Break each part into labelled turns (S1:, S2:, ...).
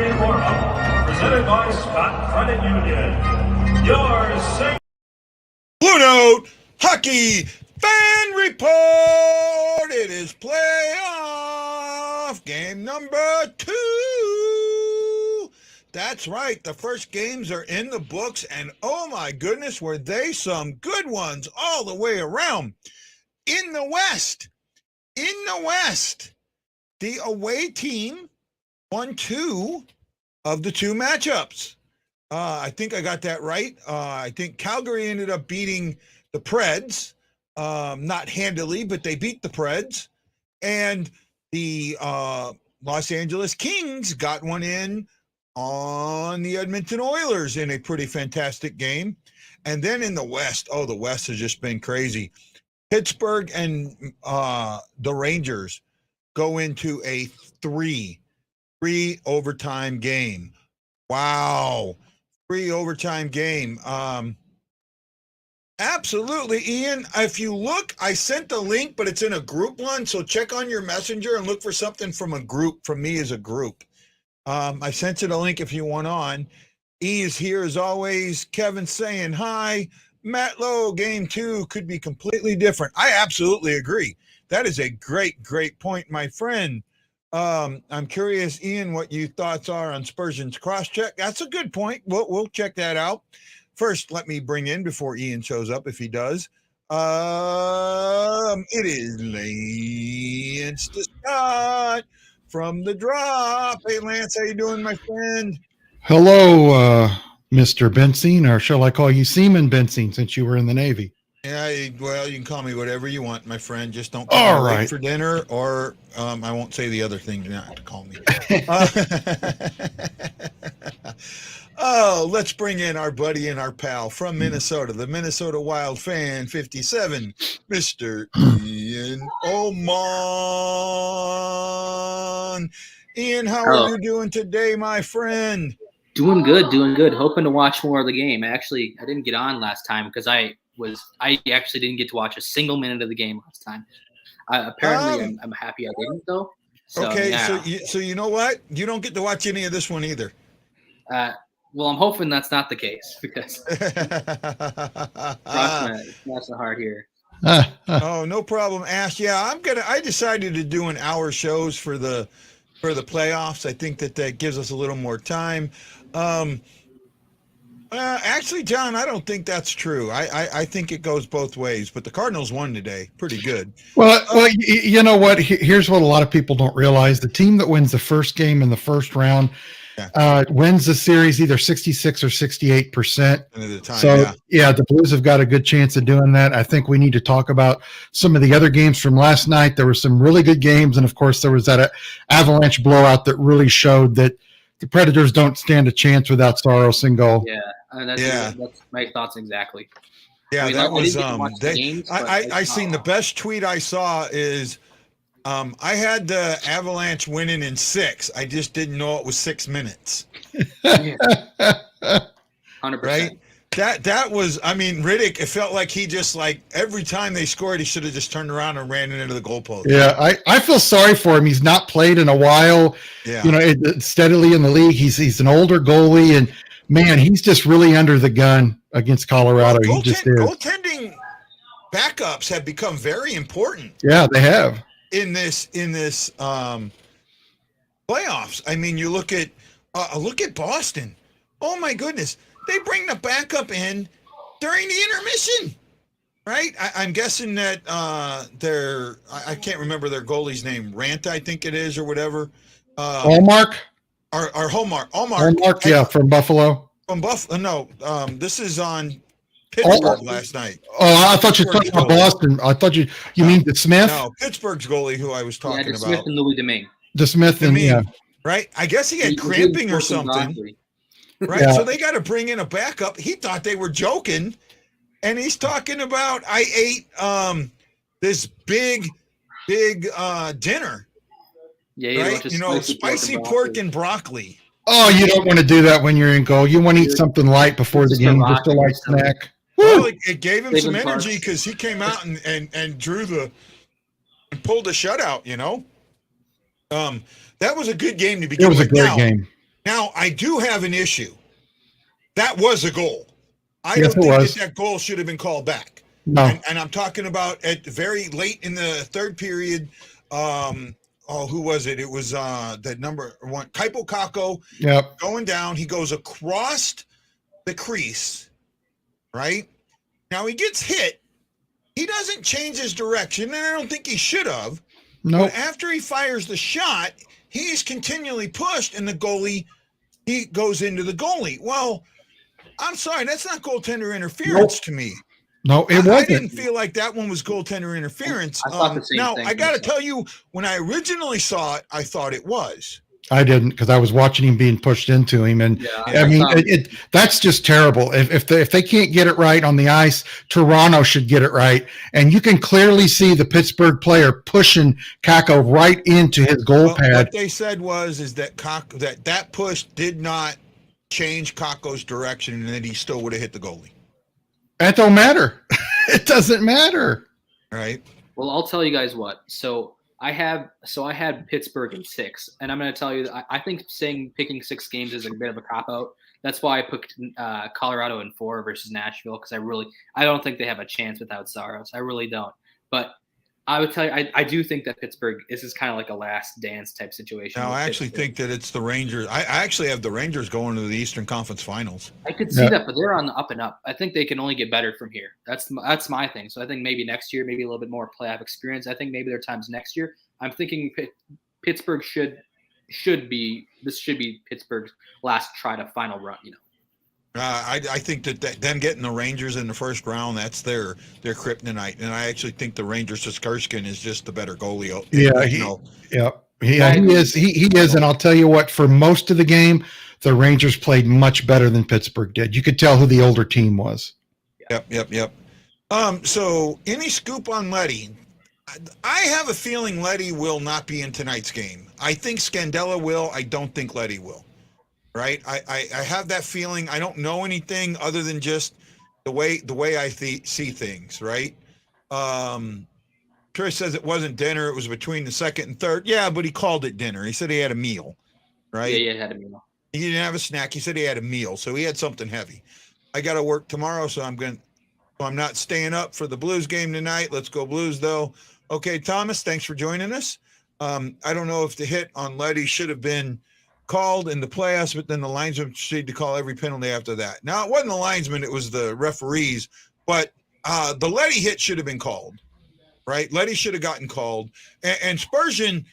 S1: pregame warm-up presented by Scott Credit Union. Your safe
S2: Blue Note Hockey Fan Report. It is playoff game number 2. That's right. The first games are in the books, and oh my goodness, were they some good ones all the way around. In the West, the away team won 2 of the 2 matchups. I think I got that right. I think Calgary ended up beating the Preds, not handily, but they beat the Preds. And the Los Angeles Kings got one in on the Edmonton Oilers in a pretty fantastic game. And then in the West, the West has just been crazy. Pittsburgh and the Rangers go into a 3 overtime game. Wow. 3 overtime game. Absolutely, Ian. If you look, I sent the link, but it's in a group one. So check on your messenger and look for something from a group, from me as a group. I sent you the link if you want on. E is here as always. Kevin saying hi. Matt Lowe, game 2 could be completely different. I absolutely agree. That is a great point, my friend. I'm curious, Ian, what your thoughts are on Spurgeon's cross-check. That's a good point. We'll check that out. First, let me bring in, before Ian shows up, if he does, it is Lance Scott from The Drop. Hey, Lance, how you doing, my friend?
S3: Hello, Mr. Benzine, or shall I call you Seaman Benzine, since you were in the Navy?
S2: Yeah, well, you can call me whatever you want, my friend. Just don't call me late for dinner, or I won't say the other thing not to call me. Let's bring in our buddy and our pal from Minnesota, the Minnesota Wild fan 57, Mr. Ian Oman. Ian, how are you doing today, my friend?
S4: Doing good. Hoping to watch more of the game. I didn't get on last time because I actually didn't get to watch a single minute of the game last time. Apparently, I'm happy I didn't though. So,
S2: okay,
S4: yeah.
S2: so you know what? You don't get to watch any of this one either.
S4: Well, I'm hoping that's not the case because cross the heart here.
S2: Oh, no problem, Ash. Yeah, I decided to do an hour shows for the playoffs. I think that gives us a little more time. Actually, John, I don't think that's true. I think it goes both ways, but the Cardinals won today. Pretty good.
S3: Well, you know what? Here's what a lot of people don't realize. The team that wins the first game in the first round wins the series either 66 or 68%. So, the Blues have got a good chance of doing that. I think we need to talk about some of the other games from last night. There were some really good games, and, of course, there was that Avalanche blowout that really showed that the Predators don't stand a chance without Saros and goal.
S4: That's my thoughts exactly.
S2: Yeah, that was I seen the best tweet I saw is I had the Avalanche winning in 6. I just didn't know it was 6 minutes.
S4: 100%.
S2: Right? That was, I mean, Riddick, it felt like he just, like, every time they scored, he should have just turned around and ran into the goalpost.
S3: Yeah, I feel sorry for him. He's not played in a while.
S2: Yeah.
S3: You know, steadily in the league. He's an older goalie, and, man, he's just really under the gun against Colorado.
S2: Well,
S3: he just is.
S2: Goaltending backups have become very important.
S3: Yeah, they have.
S2: In this playoffs. I mean, you look at Boston. Oh, my goodness. They bring the backup in during the intermission, right? I'm guessing that I can't remember their goalie's name. Ranta, I think it is, or whatever.
S3: Hallmark?
S2: Or Hallmark.
S3: Hallmark, yeah, from Buffalo.
S2: From Buffalo. No, this is on Pittsburgh last night.
S3: Oh, I thought you were talking about Boston. I thought you mean DeSmith?
S2: No, Pittsburgh's goalie who I was talking about.
S4: DeSmith and Louis Domingue.
S3: DeSmith and,
S2: right? I guess he had cramping or something. Right, so they got to bring in a backup. He thought they were joking, and he's talking about I ate this big dinner.
S4: Yeah,
S2: right? Spicy pork and broccoli.
S3: Oh, you don't want to do that when you're in goal. You want to eat something light before the game, just a light snack.
S2: Well, it gave him some energy because he came out and pulled a shutout. That was a good game to begin with.
S3: It was a great game.
S2: Now, I do have an issue. That was a goal. I
S3: Yes,
S2: don't
S3: it
S2: think
S3: was.
S2: that goal should have been called back.
S3: No.
S2: And I'm talking about at very late in the third period. Who was it? It was the number one, Kaipo Kako.
S3: Yep.
S2: Going down. He goes across the crease, right? Now he gets hit. He doesn't change his direction, and I don't think he should have.
S3: No.
S2: But after he fires the shot, he's continually pushed, and he goes into the goalie. Well, I'm sorry, that's not goaltender interference to me.
S3: No, it wasn't.
S2: I didn't feel like that one was goaltender interference.
S4: I thought the same
S2: now,
S4: thing.
S2: I got to tell you, when I originally saw it, I thought it was.
S3: I didn't, because I was watching him being pushed into him, and I mean, that's just terrible. If they can't get it right on the ice, Toronto should get it right, and you can clearly see the Pittsburgh player pushing Kako right into his goal pad.
S2: What they said is that that push did not change Kako's direction, and that he still would have hit the goalie.
S3: That don't matter. It doesn't matter.
S2: Right.
S4: Well, I'll tell you guys what. So I had Pittsburgh in 6, and I'm going to tell you that I think picking 6 games is a bit of a cop out. That's why I picked Colorado in 4 versus Nashville, because I don't think they have a chance without Saros. I really don't. But I would tell you, I do think that Pittsburgh, this is kind of like a last dance type situation.
S2: Now, I actually think that it's the Rangers. I actually have the Rangers going to the Eastern Conference Finals.
S4: I could see that, but they're on the up and up. I think they can only get better from here. That's my thing. So I think maybe next year, maybe a little bit more playoff experience. I think maybe there are times next year. I'm thinking Pittsburgh should be Pittsburgh's last try to final run.
S2: I think that them getting the Rangers in the first round, that's their kryptonite, and I actually think the Rangers' Sikorskin is just the better goalie.
S3: He is, and I'll tell you what, for most of the game, the Rangers played much better than Pittsburgh did. You could tell who the older team was.
S2: Yep. So any scoop on Leddy? I have a feeling Leddy will not be in tonight's game. I think Scandella will. I don't think Leddy will. Right? I have that feeling. I don't know anything other than just the way I see things, right? Trish says it wasn't dinner. It was between the second and third. Yeah, but he called it dinner. He said he had a meal, right?
S4: Yeah, he had a meal.
S2: He didn't have a snack. He said he had a meal, so he had something heavy. I got to work tomorrow, so I'm not staying up for the Blues game tonight. Let's go Blues, though. Okay, Thomas, thanks for joining us. I don't know if the hit on Leddy should have been called in the playoffs, but then the linesman proceeded to call every penalty after that. Now, it wasn't the linesman, it was the referees, but the Leddy hit should have been called, right? Leddy should have gotten called. And Spurgeon,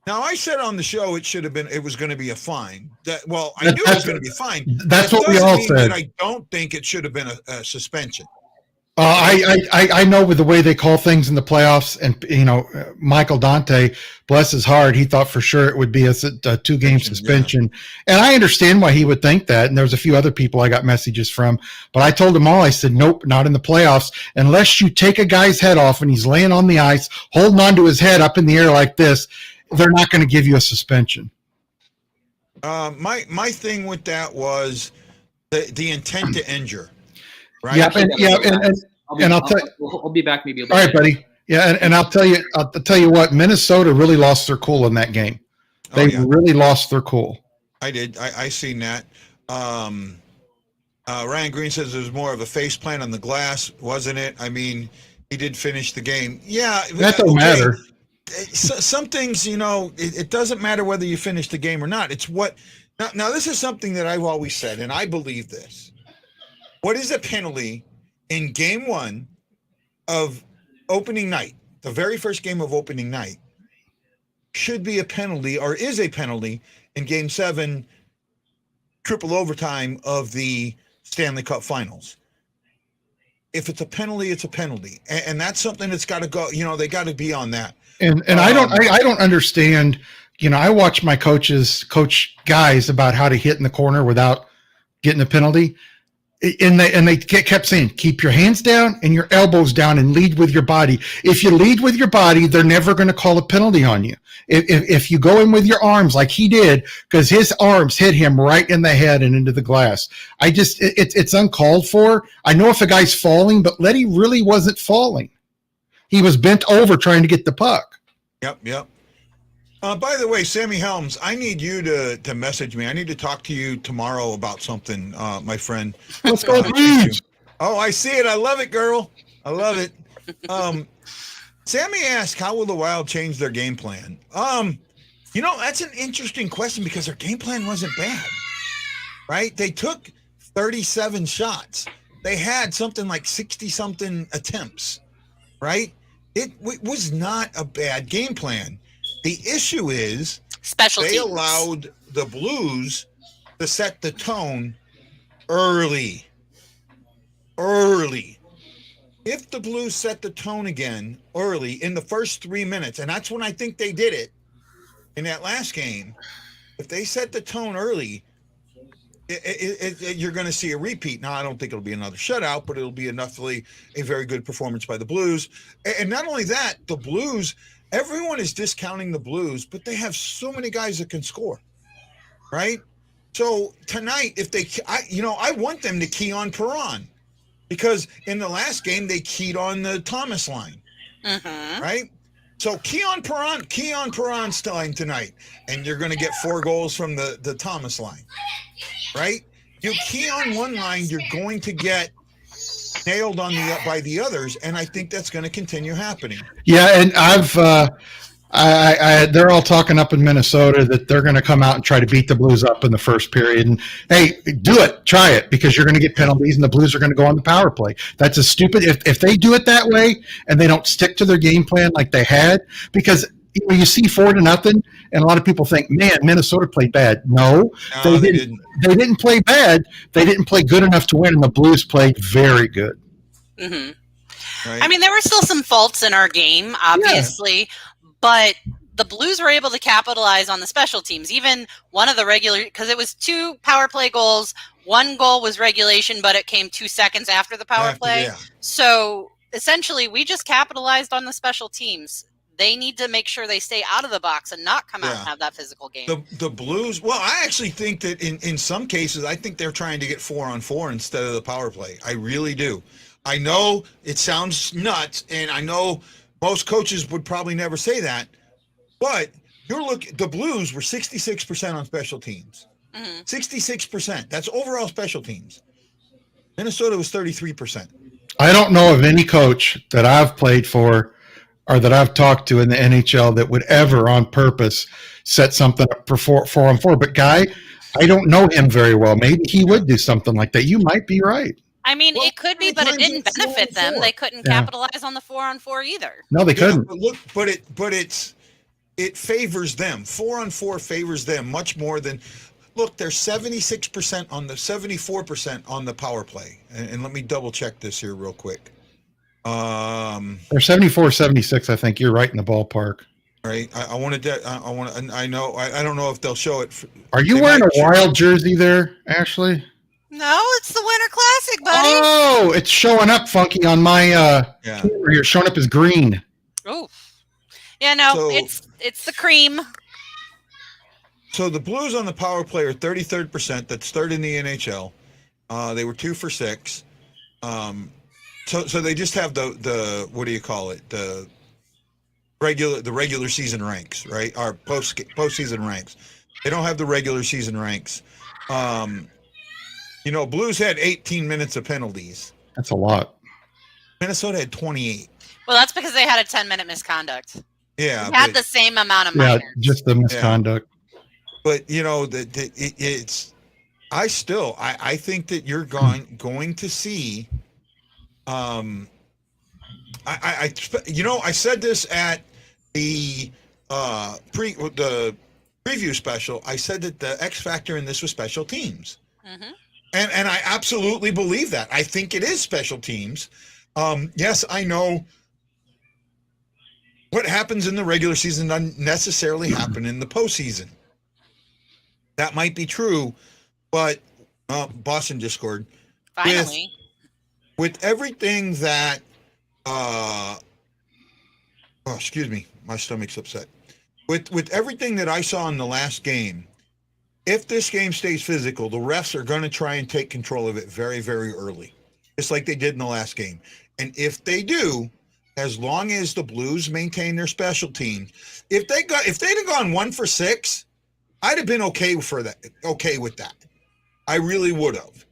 S2: now I said on the show it was going to be a fine. I knew it was going to be a fine.
S3: That's what we all said.
S2: I don't think it should have been a suspension.
S3: I know with the way they call things in the playoffs, and Michael Dante, bless his heart, he thought for sure it would be a 2-game suspension, and I understand why he would think that. And there was a few other people I got messages from, but I told them all. I said, nope, not in the playoffs, unless you take a guy's head off and he's laying on the ice, holding on to his head up in the air like this. They're not going to give you a suspension.
S2: My thing with that was the intent to injure. Right?
S3: And I'll tell you,
S4: I'll be back maybe.
S3: All right, buddy. Yeah, and I'll tell you what, Minnesota really lost their cool in that game. They really lost their cool.
S2: I did. I seen that. Ryan Green says there's more of a face plant on the glass, wasn't it? I mean, he did finish the game. Yeah,
S3: that don't matter.
S2: Some things, it doesn't matter whether you finish the game or not. It's what. Now, this is something that I've always said, and I believe this. What is a penalty in game 1 of opening night, the very first game of opening night, should be a penalty or is a penalty in game 7, triple overtime of the Stanley Cup Finals. If it's a penalty, it's a penalty. And that's something that's got to go, they got to be on that.
S3: And I don't understand, I watch my coaches coach guys about how to hit in the corner without getting a penalty. And they kept saying, keep your hands down and your elbows down and lead with your body. If you lead with your body, they're never going to call a penalty on you. If you go in with your arms like he did, because his arms hit him right in the head and into the glass. It's uncalled for. I know if a guy's falling, but Leddy really wasn't falling. He was bent over trying to get the puck.
S2: Yep. By the way, Sammy Helms, I need you to message me. I need to talk to you tomorrow about something, my friend.
S3: Let's go, Blues.
S2: Oh, I see it. I love it, girl. I love it. Sammy asked, how will the Wild change their game plan? That's an interesting question because their game plan wasn't bad, right? They took 37 shots. They had something like 60-something attempts, right? It was not a bad game plan. The issue is they allowed the Blues to set the tone early. If the Blues set the tone again early in the first 3 minutes, and that's when I think they did it in that last game, if they set the tone early, you're going to see a repeat. Now, I don't think it'll be another shutout, but it'll be a very good performance by the Blues. And not only that, the Blues, everyone is discounting the Blues, but they have so many guys that can score, right? So tonight, I want them to key on Perron because in the last game, they keyed on the Thomas line, right? So key on Perron's line tonight, and you're going to get 4 goals from the Thomas line, right? You key on one line, you're going to get nailed by the others, and I think that's going to continue happening.
S3: Yeah, and they're all talking up in Minnesota that they're going to come out and try to beat the Blues up in the first period. And hey, do it, try it, because you're going to get penalties, and the Blues are going to go on the power play. That's a stupid. If they do it that way and they don't stick to their game plan like they had, because you see 4-0, and a lot of people think, man, Minnesota played bad. No, they didn't. They didn't play bad. They didn't play good enough to win, and the Blues played very good.
S5: Mm-hmm. Right. I mean, there were still some faults in our game, obviously, but the Blues were able to capitalize on the special teams. Even one of the because it was 2 power play goals. 1 goal was regulation, but it came 2 seconds after the power play. Yeah. So essentially, we just capitalized on the special teams. They need to make sure they stay out of the box and not come out and have that physical game.
S2: The Blues, well, I actually think that in some cases, I think they're trying to get 4-on-4 instead of the power play. I really do. I know it sounds nuts, and I know most coaches would probably never say that, but the Blues were 66% on special teams. 66%. That's overall special teams. Minnesota was 33%.
S3: I don't know of any coach that I've played for or that I've talked to in the NHL that would ever on purpose set something up for 4-on-4. But Guy, I don't know him very well. Maybe he would do something like that. You might be right.
S5: I mean, it could be, but it didn't benefit them. They couldn't capitalize on the 4-on-4 either.
S3: No, they couldn't.
S2: But it favors them. 4-on-4 favors them much more than. Look, they're 76% on the 74% on the power play, and let me double check this here real quick.
S3: They're 74-76. I think you're right in the ballpark.
S2: Right. I don't know if they'll show it.
S3: Are you wearing a Wild jersey there, Ashley?
S5: No, it's the Winter Classic, buddy.
S3: Oh, it's showing up funky on my camera here. Showing up as green.
S5: Oh, yeah, no, it's the cream.
S2: So the Blues on the power play are 33rd%. That's third in the NHL. They were 2 for 6. So they just have the what do you call it? The regular season ranks, right? Our postseason ranks. They don't have the regular season ranks. Blues had 18 minutes of penalties.
S3: That's a lot.
S2: Minnesota had 28.
S5: Well, that's because they had a 10-minute misconduct.
S2: Yeah.
S5: They had the same amount of minors.
S3: Yeah, just the misconduct.
S2: Yeah. But, I think that you're going to see, I said this at the preview special. I said that the X factor in this was special teams. Mm-hmm. And I absolutely believe that. I think it is special teams. Yes, I know what happens in the regular season doesn't necessarily happen in the postseason. That might be true, but Boston just scored.
S5: Finally.
S2: With everything that excuse me, my stomach's upset. With everything that I saw in the last game, if this game stays physical, the refs are going to try and take control of it very, very early, just like they did in the last game. And if they do, as long as the Blues maintain their special teams. If they'd have gone 1 for 6, I'd have been okay with that. I really would have,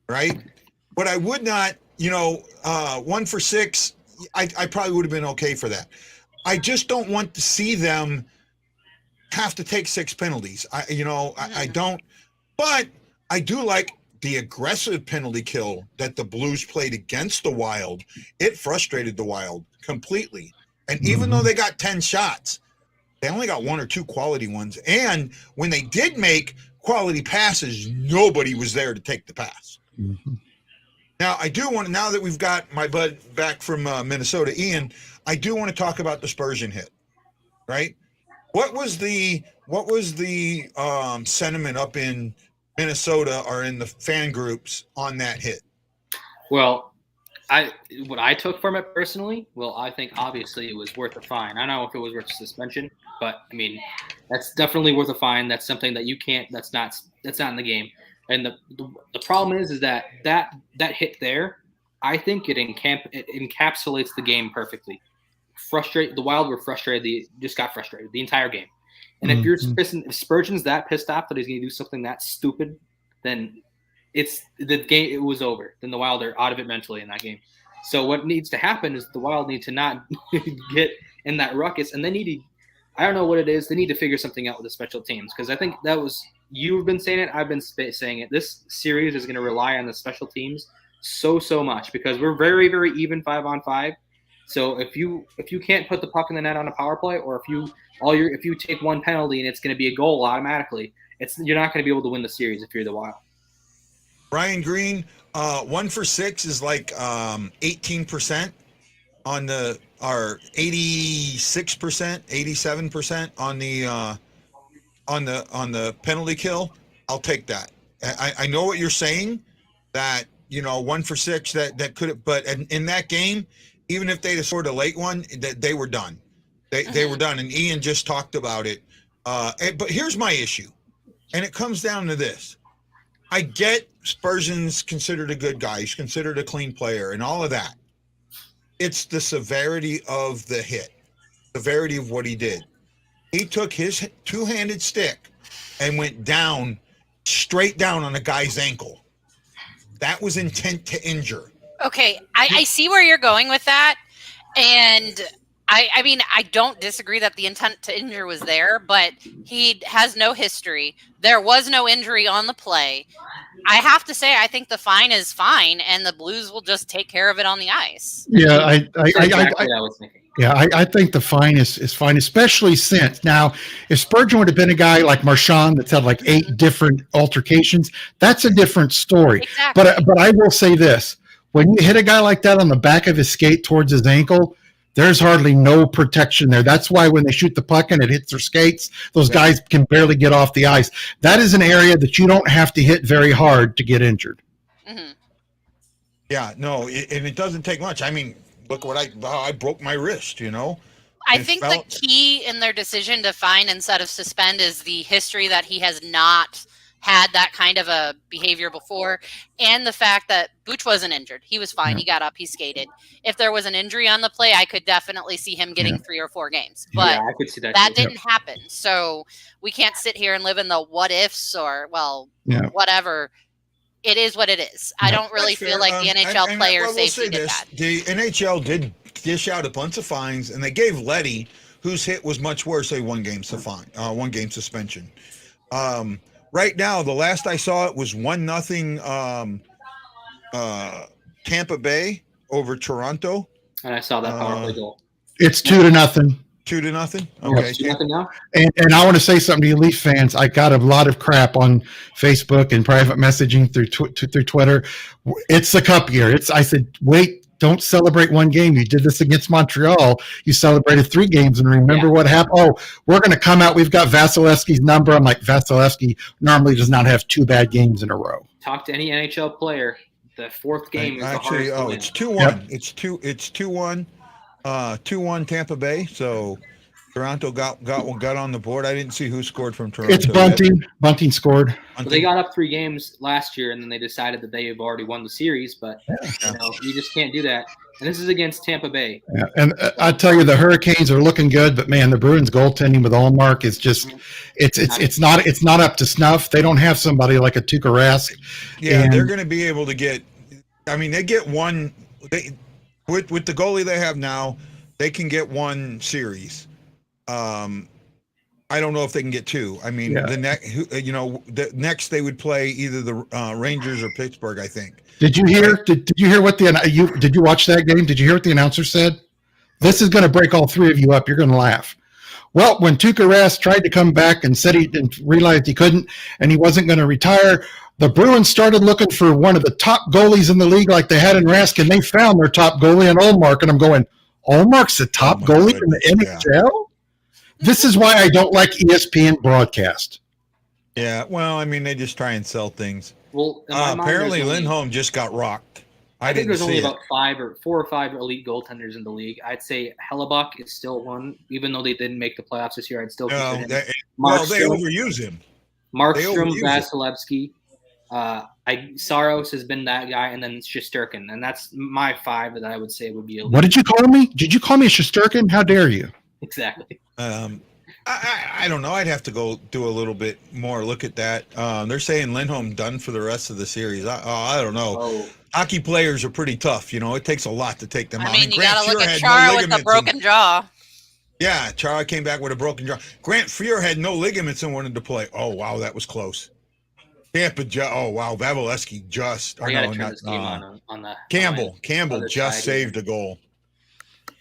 S2: right? But I would not, 1 for 6. I probably would have been okay for that. I just don't want to see them have to take 6 penalties. I don't. But I do like the aggressive penalty kill that the Blues played against the Wild. It frustrated the Wild completely. And even though they got 10 shots, they only got 1 or 2 quality ones. And when they did make quality passes, nobody was there to take the pass. Mm-hmm. Now, I do want to, now that we've got my bud back from Minnesota, Ian, I do want to talk about the Spurgeon hit, right? What was the sentiment up in Minnesota or in the fan groups on that hit?
S4: Well, what I took from it personally, I think obviously it was worth a fine. I don't know if it was worth suspension, but I mean, that's definitely worth a fine. That's something that you can't. That's not in the game. And the problem is that hit there, I think it encapsulates the game perfectly. The Wild were frustrated. They just got frustrated the entire game. And if Spurgeon's that pissed off that he's going to do something that stupid, then the game. It was over. Then the Wild are out of it mentally in that game. So what needs to happen is the Wild need to not get in that ruckus, and they need to. I don't know what it is. They need to figure something out with the special teams, because I think that was you've been saying it. I've been saying it. This series is going to rely on the special teams so much because we're very, very even 5-on-5. So if you can't put the puck in the net on a power play, or if you take one penalty and it's going to be a goal automatically, you're not going to be able to win the series if you're the Wild.
S2: Brian Green, 1 for 6 is like 18% on our 86%, 87% on the penalty kill. I'll take that. I know what you're saying, that 1 for 6 that could have, but in that game, even if they'd have scored a late one, they were done. They were done, and Ian just talked about it. But here's my issue, and it comes down to this. I get Spurgeon's considered a good guy. He's considered a clean player and all of that. It's the severity of the hit, severity of what he did. He took his two-handed stick and went down, straight down on a guy's ankle. That was intent to injure.
S5: Okay, I see where you're going with that. And I mean, I don't disagree that the intent to injure was there, but he has no history. There was no injury on the play. I have to say, I think the fine is fine, and the Blues will just take care of it on the ice.
S3: Yeah, I
S4: was thinking.
S3: Yeah, I think the fine is fine, especially since now, if Spurgeon would have been a guy like Marchand that's had like 8 different altercations, that's a different story.
S5: Exactly.
S3: But I will say this: when you hit a guy like that on the back of his skate towards his ankle, there's hardly no protection there. That's why when they shoot the puck and it hits their skates, those guys can barely get off the ice. That is an area that you don't have to hit very hard to get injured.
S5: Mm-hmm.
S2: Yeah, no, and it doesn't take much. I mean, look what I broke my wrist,
S5: I think the key in their decision to fine instead of suspend is the history that he has not had that kind of a behavior before, and the fact that Booch wasn't injured. He was fine. He got up. He skated. If there was an injury on the play, I could definitely see him getting 3 or 4 games. But
S4: I could see
S5: that didn't happen. So we can't sit here and live in the what ifs or, whatever. It is what it is. I don't really feel like the NHL player safety did that.
S2: The NHL did dish out a bunch of fines, and they gave Leddy, whose hit was much worse, a 1 game suspension. Right now, the last I saw it was 1-0 Tampa Bay over Toronto.
S4: And I saw that power play goal.
S3: It's 2-0.
S2: 2-0. Okay.
S4: 2-0 now.
S3: And I want to say something to you, Leaf fans. I got a lot of crap on Facebook and private messaging through Twitter. It's the cup year. I said, wait. Don't celebrate 1 game. You did this against Montreal. You celebrated 3 games, and remember what happened? Oh, we're going to come out. We've got Vasilevsky's number. I'm like, Vasilevsky normally does not have 2 bad games in a row.
S4: Talk to any NHL player. The 4th game is
S2: actually,
S4: the hardest.
S2: It's 2-1. Yep. It's 2-1. 2-1 Tampa Bay. So Toronto got on the board. I didn't see who scored from Toronto.
S3: It's Bunting. Bunting scored.
S4: Well, they got up 3 games last year, and then they decided that they have already won the series. But you just can't do that. And this is against Tampa Bay.
S3: Yeah. And I tell you, the Hurricanes are looking good, but man, the Bruins goaltending with Allmark is just it's not up to snuff. They don't have somebody like a Tuukka Rask.
S2: Yeah, they're going to be able to get. I mean, they get one. With the goalie they have now, they can get one series. I don't know if they can get two. I mean, the next they would play either the Rangers or Pittsburgh, I think.
S3: Did you hear? Did you hear what did you watch that game? Did you hear what the announcer said? This is going to break all three of you up. You're going to laugh. Well, when Tuukka Rask tried to come back and said he didn't realize he couldn't and he wasn't going to retire, the Bruins started looking for one of the top goalies in the league like they had in Rask, and they found their top goalie in Allmark. And I'm going, Allmark's the top goalie in the NHL? Yeah. This is why I don't like ESPN broadcast.
S2: Yeah, well, I mean, they just try and sell things.
S4: Well,
S2: apparently Lindholm just got rocked.
S4: I think there's only about 4 or 5 elite goaltenders in the league. I'd say Hellebuck is still one, even though they didn't make the playoffs this year. I'd still consider him.
S2: They overuse him.
S4: Markstrom, Vasilevsky. Saros has been that guy, and then Shesterkin, and that's my 5 that I would say would be elite.
S3: What did you call me? Did you call me Shesterkin? How dare you?
S4: Exactly.
S2: I don't know. I'd have to go do a little bit more look at that. They're saying Lindholm done for the rest of the series. I don't know.
S4: Oh.
S2: Hockey players are pretty tough. You know, it takes a lot to take them out.
S5: I mean, you got to look at Chara with the broken jaw.
S2: Yeah, Chara came back with a broken jaw. Grant Fuhr had no ligaments and wanted to play. Oh, wow, that was close. Tampa, Vasilevsky just. Campbell just saved a goal.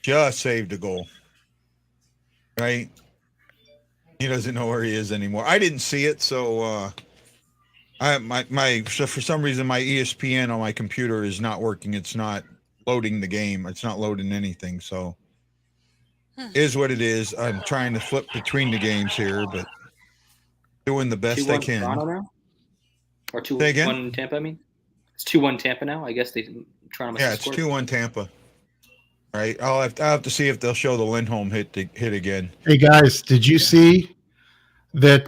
S2: Just saved a goal. Right? He doesn't know where he is anymore. I didn't see it, so for some reason my ESPN on my computer is not working. It's not loading the game. It's not loading anything. So is what it is. I'm trying to flip between the games here, but doing the best I can.
S4: Toronto now? Or 2-1 Tampa. I mean, it's 2-1 Tampa now. I guess Toronto.
S2: Yeah, it's 2-1 Tampa. Right, I'll have to see if they'll show the Lindholm hit again.
S3: Hey guys, did you see that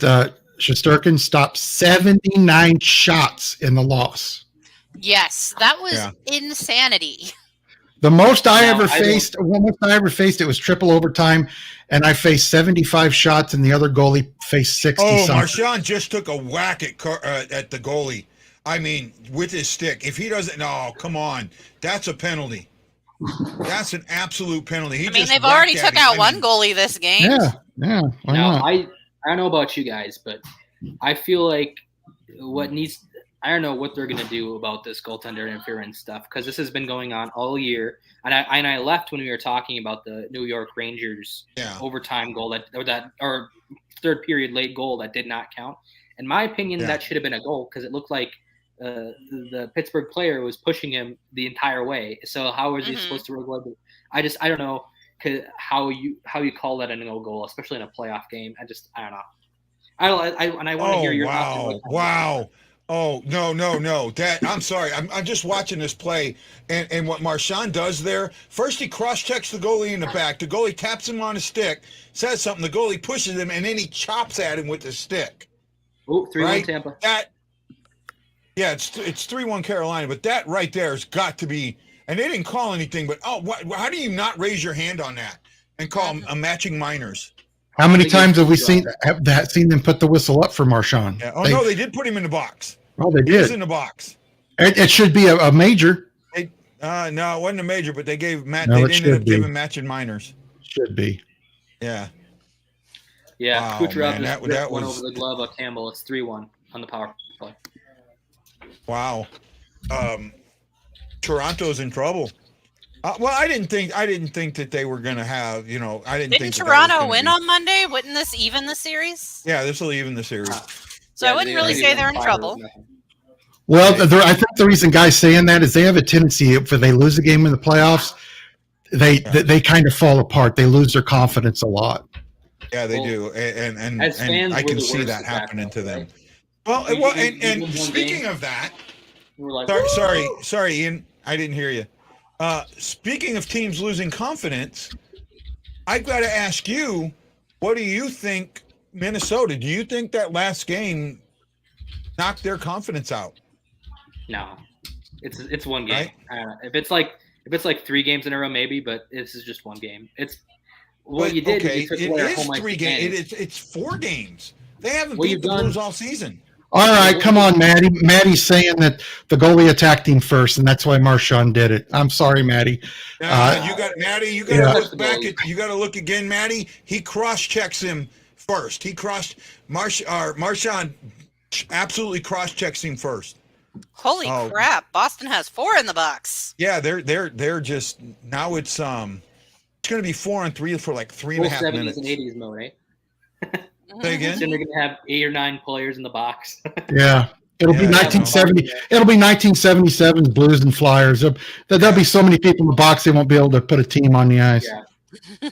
S3: Shesterkin stopped 79 shots in the loss?
S5: Yes, that was insanity.
S3: The most I ever faced, it was triple overtime, and I faced 75 shots, and the other goalie faced 60.
S2: Oh, Marchand just took a whack at the goalie. I mean, with his stick. If he doesn't, no, come on, that's a penalty. That's an absolute penalty.
S5: They've already took out one goalie this game.
S3: Yeah. Why
S4: not? I don't know about you guys, but I feel like I don't know what they're going to do about this goaltender interference stuff, because this has been going on all year. And I left when we were talking about the New York Rangers overtime goal or third period late goal that did not count. In my opinion, that should have been a goal, because it looked like the Pittsburgh player was pushing him the entire way. So how was he supposed to regulate it? I don't know how you call that a no goal, especially in a playoff game. I don't know. I want to hear your thoughts.
S2: Wow. Oh, no. I'm sorry. I'm just watching this play, and what Marchand does there, first he cross-checks the goalie in the back. The goalie taps him on his stick, says something, the goalie pushes him, and then he chops at him with his stick.
S4: Oh, 3-1 Tampa.
S2: It's 3-1 Carolina, but that right there has got to be, and they didn't call anything, but how do you not raise your hand on that and call them a matching minors?
S3: How many times have we seen them put the whistle up for Marchand?
S2: Yeah. Oh, no, they did put him in the box.
S3: Oh, they did.
S2: He was in the box.
S3: It should be a major.
S2: No, it wasn't a major, but they gave Matt. No, they ended up giving matching minors.
S3: Should be.
S2: Yeah.
S4: Yeah, wow, Kucherov just went over the glove of Campbell. It's 3-1 on the power play.
S2: Wow. Toronto's in trouble. Well, I didn't think that they were going to have, Didn't
S5: Toronto win on Monday? Wouldn't this even the series?
S2: Yeah, this will even the series.
S5: So I wouldn't really say they're in trouble.
S3: Well, I think the reason guys saying that is they have a tendency, if they lose a game in the playoffs, they kind of fall apart. They lose their confidence a lot.
S2: Yeah, they do, and I can see that happening to them. Right? Well, and speaking of that, sorry, Ian, I didn't hear you. Speaking of teams losing confidence, I've got to ask you, what do you think, Minnesota? Do you think that last game knocked their confidence out?
S4: No, it's one game. Right? If it's like If it's like 3 games in a row, maybe, but this is just one game. It's what you did.
S2: Okay,
S4: is you took
S2: it
S4: away our
S2: is
S4: home ice
S2: 3 games.
S4: advantage.
S2: It's 4 games. They haven't
S4: Well,
S2: beat
S4: you've
S2: the
S4: done-
S2: Blues all season.
S3: All right, come on, Maddie. Maddie's saying that the goalie attacked him first, and that's why Marchand did it. I'm sorry, Maddie.
S2: You got Maddie. You got to
S3: Yeah.
S2: look back at. You got to look again, Maddie. He cross-checks him first. He Marchand absolutely cross-checks him first.
S5: Holy crap! Boston has 4 in the box.
S2: Yeah, they're just now. It's going to be 4 on 3 for like 3.5
S4: 70s
S2: minutes.
S4: and 80s mode, eh?
S2: Say again.
S4: Then they're going to have 8 or 9 players in the box.
S3: Yeah. It'll be
S2: Yeah,
S3: 1970. It'll be 1977 Blues and Flyers. There'll be so many people in the box they won't be able to put a team on the ice.
S4: Yeah.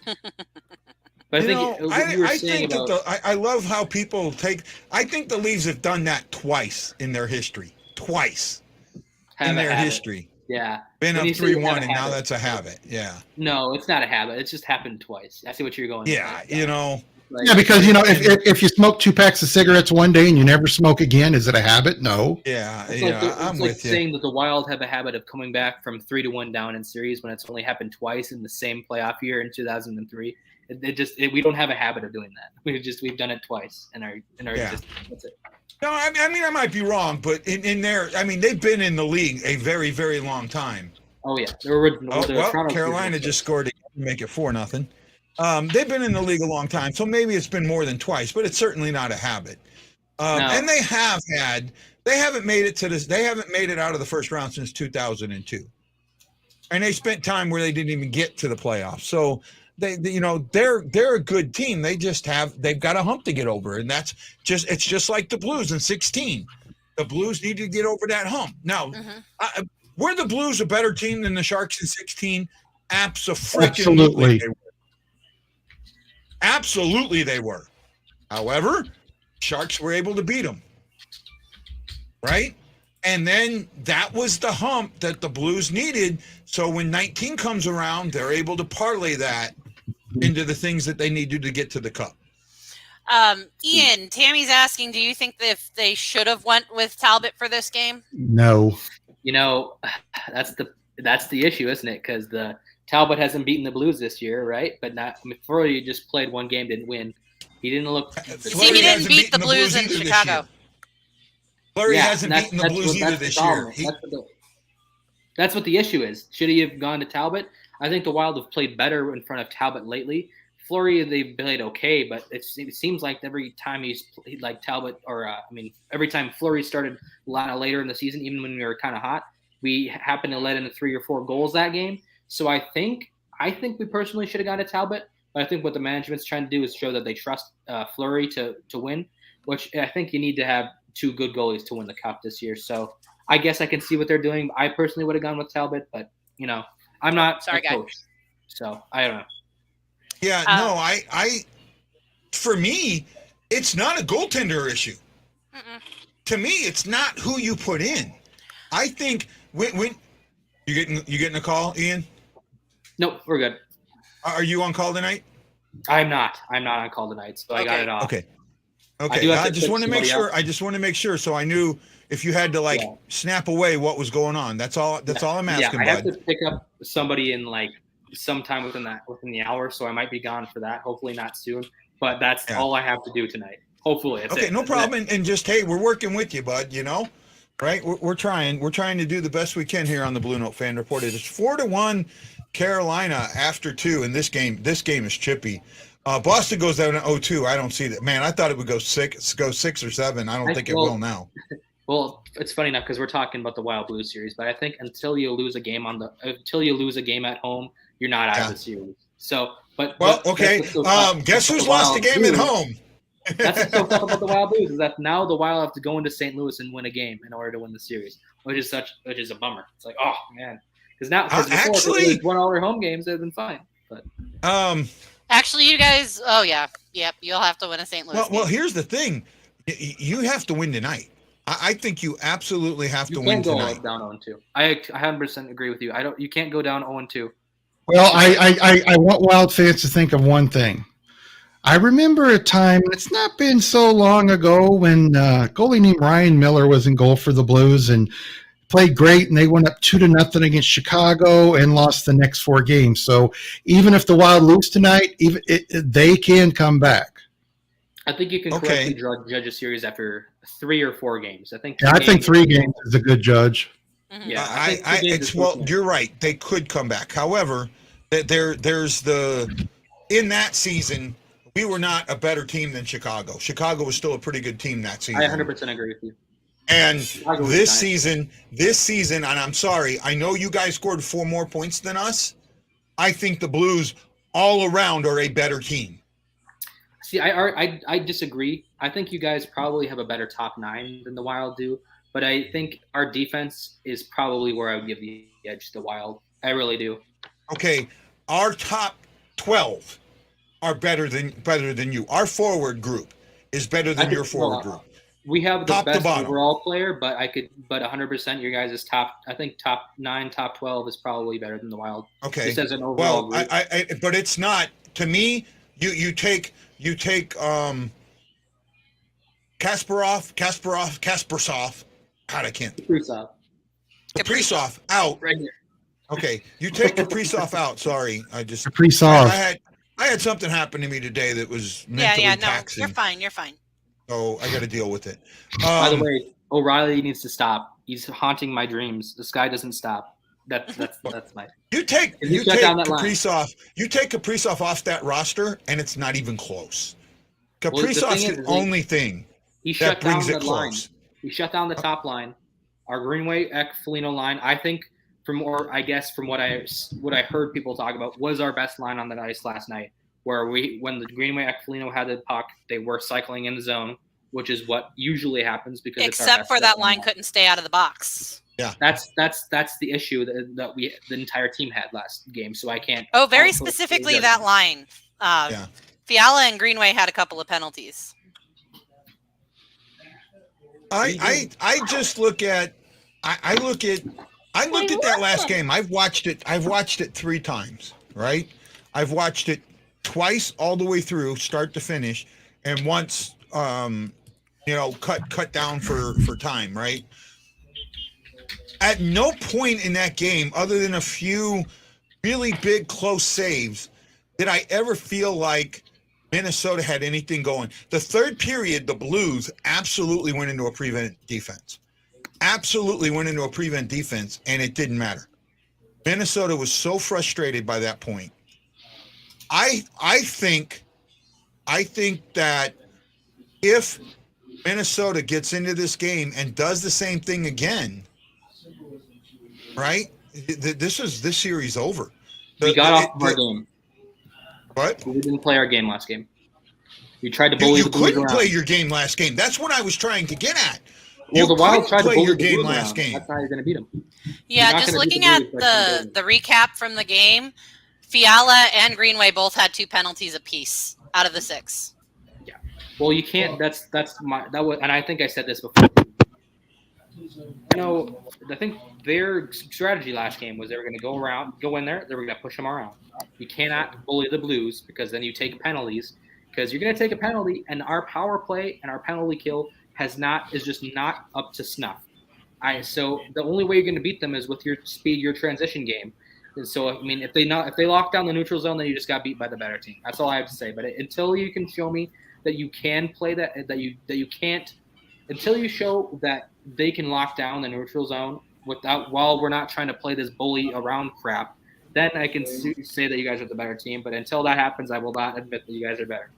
S4: But I think
S2: I love how people take. I think the Leafs have done that twice in their history. Twice in their history.
S4: Yeah.
S2: Been up 3-1, and now that's a habit. Yeah.
S4: No, it's not a habit. It's just happened twice. I see what you're going.
S2: Yeah,
S4: Like,
S3: yeah, because if you smoke 2 packs of cigarettes one day and you never smoke again, is it a habit? No.
S2: Yeah,
S4: I'm
S2: with you.
S4: saying that the Wild have a habit of coming back from 3-1 down in series when it's only happened twice in the same playoff year in 2003. We don't have a habit of doing that. We've done it twice in our existence. That's it.
S2: No, I mean I might be wrong, but in their, I mean they've been in the league a very, very long time.
S4: Oh yeah,
S2: Carolina just scored to make it 4-0. They've been in the league a long time, so maybe it's been more than twice, but it's certainly not a habit.
S4: No.
S2: And they haven't made it out of the first round since 2002, and they spent time where they didn't even get to the playoffs. So they're a good team. They've got a hump to get over, and it's just like the Blues in 16. The Blues need to get over that hump. Now, were the Blues a better team than the Sharks in 16? Absolutely. Absolutely they were. However, Sharks were able to beat them. Right? And then that was the hump that the Blues needed. So when 19 comes around, they're able to parlay that into the things that they needed to get to the cup.
S5: Ian, Tammy's asking, do you think that if they should have went with Talbot for this game?
S3: No.
S4: That's the issue, isn't it? Because the Talbot hasn't beaten the Blues this year, right? But Fleury just played one game, didn't win. He didn't look.
S5: See, he didn't beat the Blues in Chicago.
S2: Fleury hasn't beaten the Blues either this year.
S4: That's what the issue is. Should he have gone to Talbot? I think the Wild have played better in front of Talbot lately. Fleury, they've played okay, but it seems like every time every time Fleury started a lot later in the season, even when we were kind of hot, we happened to let in 3 or 4 goals that game. So I think we personally should have gone to Talbot, but I think what the management's trying to do is show that they trust Fleury to win, which I think you need to have 2 good goalies to win the cup this year. So I guess I can see what they're doing. I personally would have gone with Talbot, but I'm not a coach, so I don't know.
S2: Yeah, no, I for me, it's not a goaltender issue. To me, it's not who you put in. I think when you getting a call, Ian?
S4: Nope, we're good.
S2: Are you on call tonight?
S4: I'm not on call tonight, so I got it off.
S2: Okay. I just want to make sure. So I knew if you had to snap away what was going on. That's all I'm asking.
S4: I have to pick up somebody in sometime within the hour, so I might be gone for that. Hopefully not soon, but that's all I have to do tonight. Hopefully.
S2: No problem. And just, hey, we're working with you, bud. Right? We're trying to do the best we can here on the Blue Note Fan Report. It is 4-1 Carolina after 2, and this game is chippy. Boston goes down to 0-2. I don't see that. Man, I thought it would go 6 or 7. I don't think it will now.
S4: Well, it's funny enough because we're talking about the Wild Blues series, but I think until you lose a game at home, you're not out of the series. So,
S2: guess who's lost a game at home?
S4: That's what's so tough about the Wild Blues is that now the Wild have to go into St. Louis and win a game in order to win the series, which is a bummer. It's like, oh man, because before they won all their home games, they've been fine. But
S5: actually, you guys, you'll have to win a St. Louis.
S2: Well, here's the thing, you have to win tonight. I think you absolutely have to win tonight.
S4: You can't go down 0-2. I 100% agree with you. You can't go down 0-2.
S3: Well, I want Wild fans to think of one thing. I remember a time, it's not been so long ago, when a goalie named Ryan Miller was in goal for the Blues, and played great, and they went up 2-0 against Chicago and lost the next 4 games. So even if the Wild lose tonight, they can come back.
S4: I think you can correctly judge a series after 3 or 4 games. I think
S3: 3 games is a good judge.
S4: Mm-hmm. Yeah,
S2: you're right. They could come back. However, there's in that season, we were not a better team than Chicago. Chicago was still a pretty good team that season.
S4: I 100% agree with you.
S2: And this season, and I'm sorry, I know you guys scored 4 more points than us. I think the Blues all around are a better team.
S4: See, I disagree. I think you guys probably have a better top 9 than the Wild do, but I think our defense is probably where I would give the edge to the Wild. I really do.
S2: Okay, our top 12 are better than you. Our forward group is better than your forward group.
S4: We have the best overall player, but 100% your guys' top 9, top 12 is probably better than the Wild.
S2: Okay.
S4: Just as an overall group.
S2: But it's not. To me, you take Kasparov. God, I can't. Kaprizov out.
S4: Right here.
S2: Okay, you take Kaprizov out. Sorry,
S3: Kaprizov.
S2: I had something happen to me today that was mentally taxing.
S5: You're fine.
S2: So I got to deal with it.
S4: By the way, O'Reilly needs to stop. He's haunting my dreams. This guy doesn't stop. That's my.
S2: You take Kaprizov off that roster, and it's not even close. Kaprizov's the only thing that brings it close.
S4: He shut down the top line, our Greenway Foligno line. I think from what I heard people talk about, was our best line on the ice last night. Where when the Greenway Foligno had the puck, they were cycling in the zone, which is what usually happens because
S5: except for that line couldn't stay out of the box.
S2: Yeah,
S4: that's the issue that the entire team had last game. So I can't.
S5: Oh, very specifically that line. Fiala and Greenway had a couple of penalties.
S2: I just look at I looked at that last game. I've watched it 3 times. Right, I've watched it twice all the way through, start to finish, and once cut down for time, right? At no point in that game, other than a few really big close saves, did I ever feel like Minnesota had anything going. The third period, the Blues absolutely went into a prevent defense. And it didn't matter. Minnesota was so frustrated by that point. I think that if Minnesota gets into this game and does the same thing again, right? This series over.
S4: We got off our game.
S2: What?
S4: We didn't play our game last game. We tried to bully the Blues around.
S2: You couldn't play your game last game. That's what I was trying to get at.
S4: Well, the Wild tried to bully
S2: your
S4: the
S2: game
S4: Blues
S2: last
S4: around.
S2: game.
S4: That's how you're going to beat them.
S5: Yeah, just looking at the recap from the game, Fiala and Greenway both had 2 penalties apiece out of the 6.
S4: Yeah. Well, you can't. And I think I said this before. I think their strategy last game was they were going to go in there, they were going to push them around. You cannot bully the Blues because then you take penalties. Because you're going to take a penalty, and our power play and our penalty kill is just not up to snuff. So the only way you're going to beat them is with your speed, your transition game. And so I mean, if they lock down the neutral zone, then you just got beat by the better team. That's all I have to say. But until you can show me that you can play that you can't, until you show that they can lock down the neutral zone while we're not trying to play this bully around crap, then I can say that you guys are the better team. But until that happens, I will not admit that you guys are better.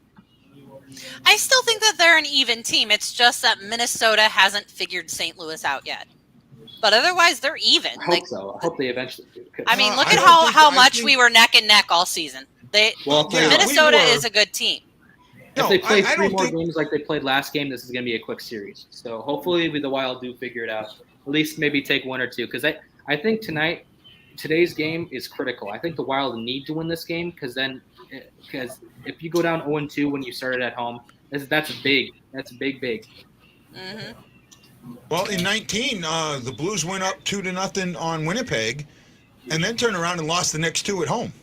S5: I still think that they're an even team. It's just that Minnesota hasn't figured St. Louis out yet. But otherwise, they're even.
S4: I hope so. I hope they eventually do.
S5: I mean, look at how much we were neck and neck all season. Minnesota is a good team.
S4: If they play 3 more games like they played last game, this is going to be a quick series. So hopefully the Wild do figure it out. At least maybe take 1 or 2. Because I think today's game is critical. I think the Wild need to win this game because if you go down 0-2 when you started at home, that's big. That's big.
S5: Mm-hmm.
S2: Well, in 19, the Blues went up 2-0 on Winnipeg, and then turned around and lost the next 2 at home.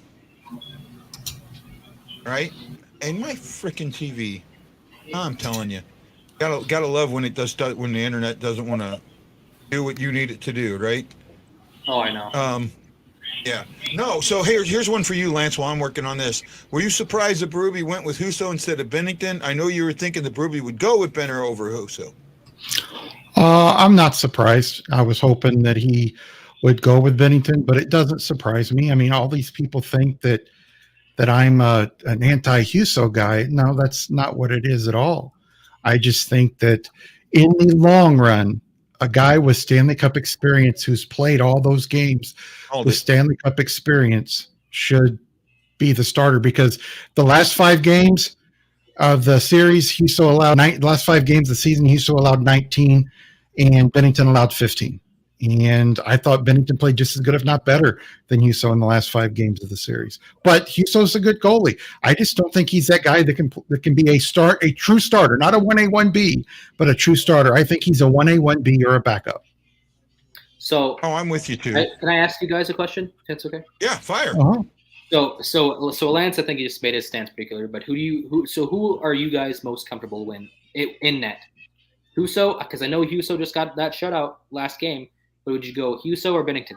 S2: Right? And my freaking TV, I'm telling you, gotta love when when the internet doesn't want to do what you need it to do, right?
S4: Oh, I know.
S2: Yeah. No, so here's one for you, Lance, while I'm working on this. Were you surprised that Berube went with Husso instead of Bennington? I know you were thinking that Berube would go with Benner over Husso.
S3: I'm not surprised. I was hoping that he would go with Bennington, but it doesn't surprise me. I mean, all these people think that I'm an anti-Husso guy. No, that's not what it is at all. I just think that in the long run, a guy with Stanley Cup experience who's played all those games with Stanley Cup experience should be the starter, because the last 5 games of the series, Husso allowed the last 5 games of the season, Husso allowed 19 and Bennington allowed 15. And I thought Bennington played just as good, if not better, than Husso in the last 5 games of the series. But Husso's a good goalie. I just don't think he's that guy that can be a true starter, not a 1A, 1B, but a true starter. I think he's a 1A, 1B or a backup.
S4: So,
S2: I'm with you too.
S4: Can I ask you guys a question? If that's okay.
S2: Yeah, fire.
S4: So Lance, I think he just made his stance pretty clear. But who are you guys most comfortable in net? Husso, because I know Husso just got that shutout last game. But would you go Husso or Bennington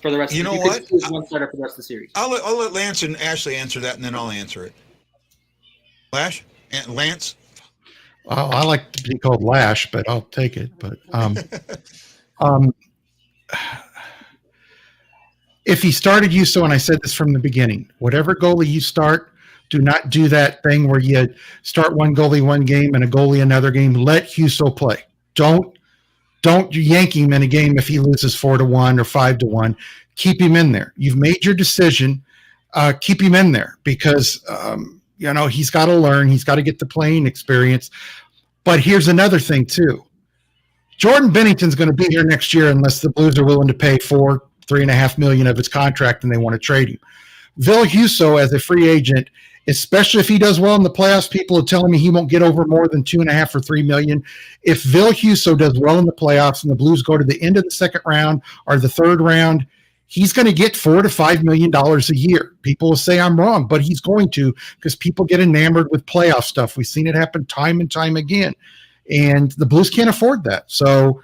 S4: for the rest?
S2: You know what?
S4: One starter for the rest of the series.
S2: I'll let Lance and Ashley answer that, and then I'll answer it. Lance.
S3: I like to be called Lash, but I'll take it. But if he started Husso, and I said this from the beginning, whatever goalie you start, do not do that thing where you start one goalie one game and a goalie another game. Let Husso play. Don't yank him in a game if he loses 4-1 or 5-1. Keep him in there. You've made your decision. Keep him in there because he's got to learn. He's got to get the playing experience. But here's another thing too. Jordan Bennington's going to be here next year unless the Blues are willing to pay $3.5 million of his contract and they want to trade him. Ville Husso as a free agent, especially if he does well in the playoffs, people are telling me he won't get over more than $2.5 or $3 million. If Ville Husso does well in the playoffs and the Blues go to the end of the second round or the third round, he's going to get $4 to $5 million a year. People will say I'm wrong, but he's going to, because people get enamored with playoff stuff. We've seen it happen time and time again, and the Blues can't afford that. So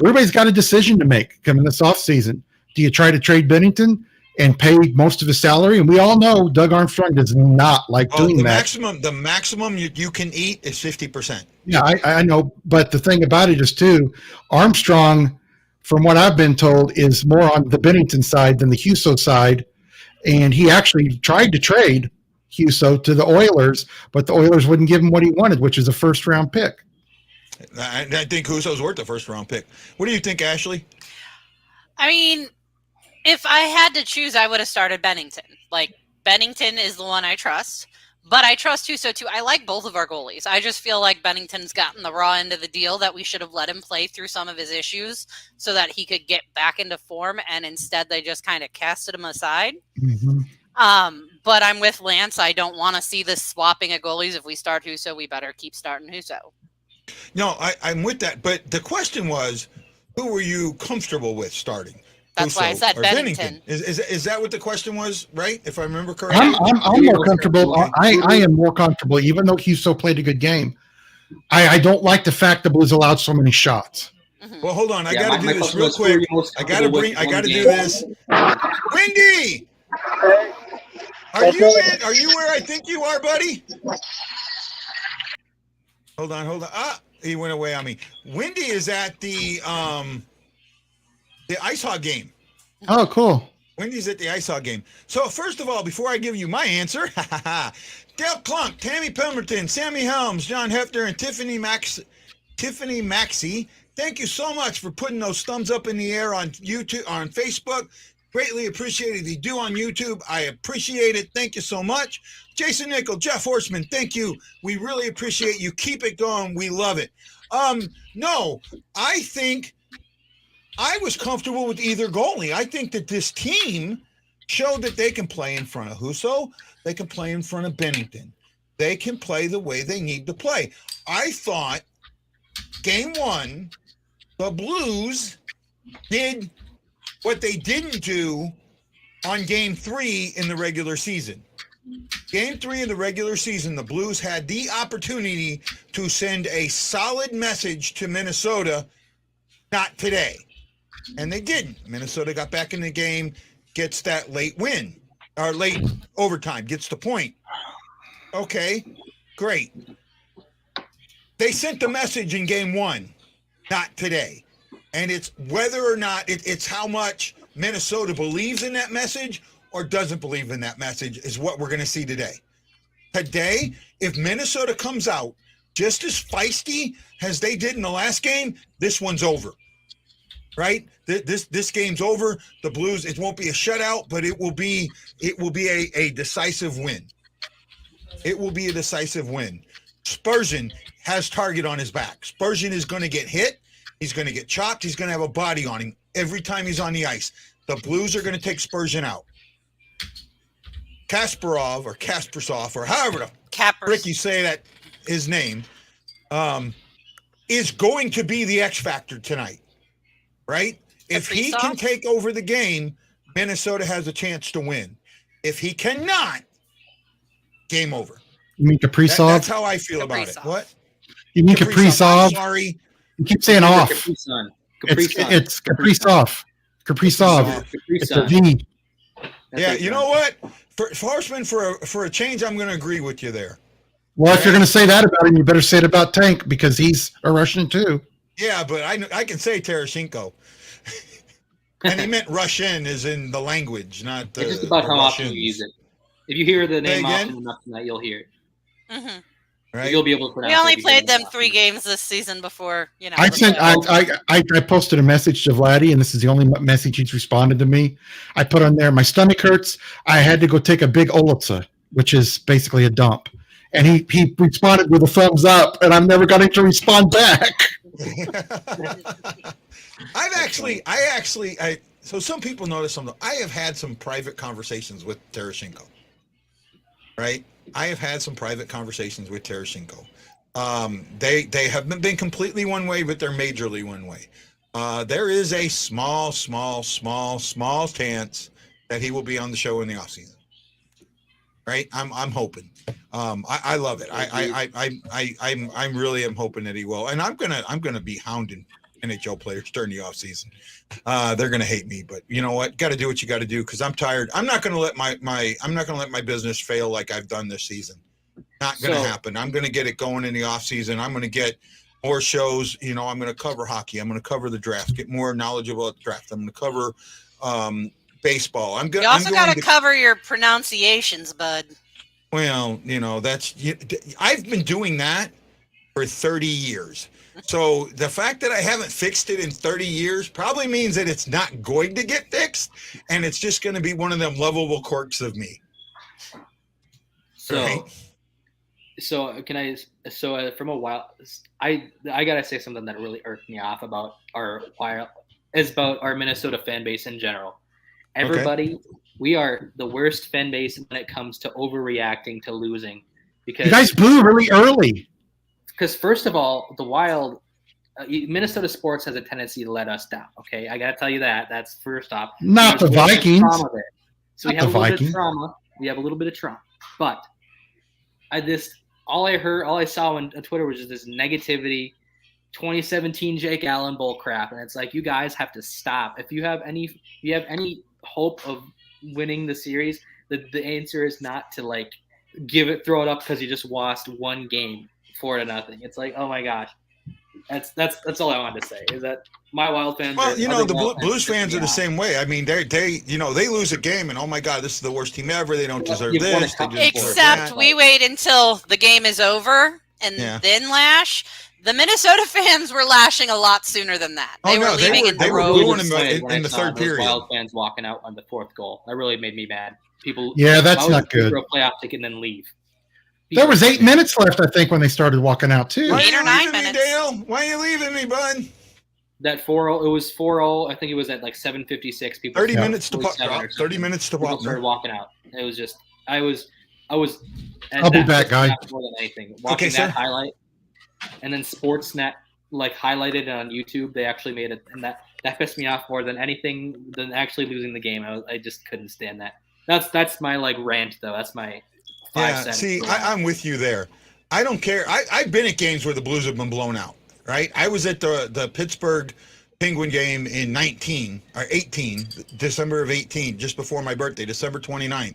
S3: everybody's got a decision to make coming this offseason. Do you try to trade Bennington and pay most of his salary? And we all know Doug Armstrong does not like doing that.
S2: The maximum you can eat is 50%.
S3: Yeah, I know. But the thing about it is, too, Armstrong, from what I've been told, is more on the Bennington side than the Husso side. And he actually tried to trade Husso to the Oilers, but the Oilers wouldn't give him what he wanted, which is a first-round pick.
S2: I think Husso's worth a first-round pick. What do you think, Ashley?
S5: I mean, if I had to choose, I would have started Bennington. Like, Bennington is the one I trust, but I trust Husso too. I like both of our goalies. I just feel like Bennington's gotten the raw end of the deal, that we should have let him play through some of his issues so that he could get back into form, and instead they just kind of casted him aside.
S3: Mm-hmm.
S5: But I'm with Lance. I don't want to see this swapping of goalies. If we start Husso, we better keep starting Husso.
S2: No, I'm with that. But the question was, who were you comfortable with starting?
S5: That's why I said Bennington.
S2: Is that what the question was, right? If I remember correctly?
S3: I'm more comfortable. I am more comfortable, even though Husso played a good game. I don't like the fact the Blues allowed so many shots.
S5: Mm-hmm.
S2: Well, hold on. I got to do this real quick. I got to do this. Windy! Are you where I think you are, buddy? Hold on. He went away on me. Windy is at the Ice Hog game.
S3: Oh, cool.
S2: Wendy's at the Ice Hog game. So first of all, before I give you my answer, Dale Clunk, Tammy Pemberton, Sammy Helms, John Hefner, and Tiffany Maxey, thank you so much for putting those thumbs up in the air on YouTube, on Facebook. Greatly appreciated. You do on YouTube. I appreciate it. Thank you so much. Jason Nickel, Jeff Horseman, thank you. We really appreciate you. Keep it going. We love it. No, I think I was comfortable with either goalie. I think that this team showed that they can play in front of Husso. They can play in front of Bennington. They can play the way they need to play. I thought game one, the Blues did what they didn't do on game 3 in the regular season. Game 3 in the regular season, the Blues had the opportunity to send a solid message to Minnesota Not today. And they didn't. Minnesota got back in the game, gets that late win, or late overtime, gets the point. Okay, great. They sent the message in game 1, not today. And it's whether or not it's how much Minnesota believes in that message or doesn't believe in that message is what we're going to see today. Today, if Minnesota comes out just as feisty as they did in the last game, this one's over. Right? This game's over. The Blues, it won't be a shutout, but it will be a decisive win. It will be a decisive win. Spurgeon has target on his back. Spurgeon is going to get hit. He's going to get chopped. He's going to have a body on him every time he's on the ice. The Blues are going to take Spurgeon out. Kasparov or Kaspersov or however the frick you say that his name is going to be the X factor tonight. Right? If he can take over the game, Minnesota has a chance to win. If he cannot, game over.
S3: You mean Kaprizov?
S2: That's how I feel about it. What?
S3: You mean Kaprizov?
S2: I'm sorry.
S3: You keep saying off. It's
S2: Kaprizov.
S3: Kaprizov. It's a V.
S2: Yeah, you know what? Horseman, for a change, I'm going to agree with you there.
S3: Well, if you're going to say that about him, you better say it about Tank because he's a Russian too.
S2: Yeah, but I can say Tereshchenko. And he meant Russian as in the language, not the.
S4: It's just about how
S2: Russians.
S4: often you use it. If you hear the name often enough tonight, you'll hear it.
S5: Mm-hmm.
S2: Right?
S4: You'll be able to pronounce it.
S5: We only played them 3 games this season before,
S3: I posted a message to Leddy, and this is the only message he's responded to me. I put on there, my stomach hurts. I had to go take a big Olitsa, which is basically a dump. And he responded with a thumbs up, and I'm never going to respond back. So some people notice something. I have had some private conversations with Tereshchenko. Right? I have had some private conversations with Tereshchenko. They haven't been completely one way, but they're majorly one way. There is a small chance that he will be on the show in the offseason. Right? I'm hoping. I love it. I'm really am hoping that he will. And I'm gonna be hounding NHL players during the offseason. They're gonna hate me, but you know what? Got to do what you got to do because I'm tired. I'm not gonna let my business fail like I've done this season. Not gonna happen. I'm gonna get it going in the offseason. I'm gonna get more shows. You know, I'm gonna cover hockey. I'm gonna cover the draft. Get more knowledgeable at the draft. I'm gonna cover baseball.
S5: You also got to cover your pronunciations, bud.
S2: Well, you know, I've been doing that for 30 years. So the fact that I haven't fixed it in 30 years probably means that it's not going to get fixed, and it's just going to be one of them lovable quirks of me.
S4: So from a while, I gotta say something that really irked me off about our Minnesota fan base in general. Everybody, we are the worst fan base when it comes to overreacting to losing. Because
S3: you guys boo really early.
S4: Because first of all, the Wild, Minnesota sports has a tendency to let us down. Okay, I gotta tell you that. That's first off.
S3: Not the Vikings.
S4: So we have a little bit of trauma. We have a little bit of trauma, but all I saw on Twitter was just this negativity, 2017 Jake Allen bull crap, and it's like you guys have to stop. If you have any hope of winning the series, the answer is not to like throw it up because you just lost one game 4-0. It's like, oh my gosh, that's all I wanted to say is that my Wild fans.
S2: Well, you know, the Blues fans are the same way. I mean, they lose a game and oh my God, this is the worst team ever. They don't deserve this.
S5: Except we wait until the game is over and then lash. The Minnesota fans were lashing a lot sooner than that. They were leaving in the road.
S2: In the third period.
S4: Wild fans walking out on the 4th goal. That really made me mad. People.
S3: Yeah, that's not good.
S4: A playoff ticket and then leave.
S3: There was 8 minutes left, I think, when they started walking out too.
S5: 8 or 9 minutes.
S2: Dale? Why are you leaving me, bud?
S4: That 4-0. It was 4-0. I think it was at like 7:56. People.
S2: 30 minutes to puck drop. 30 minutes to puck.
S4: People started walking out. It was just. I was.
S3: I'll be back, guy.
S4: More than anything, watching that highlight, and then Sportsnet like highlighted it on YouTube. They actually made it, and that pissed me off more than anything than actually losing the game. I just couldn't stand that. That's my like rant though. That's my 5 cents.
S2: See, I'm with you there. I don't care. I've been at games where the Blues have been blown out. Right. I was at the Pittsburgh Penguin game in 19 or 18, December of 18, just before my birthday, December 29th.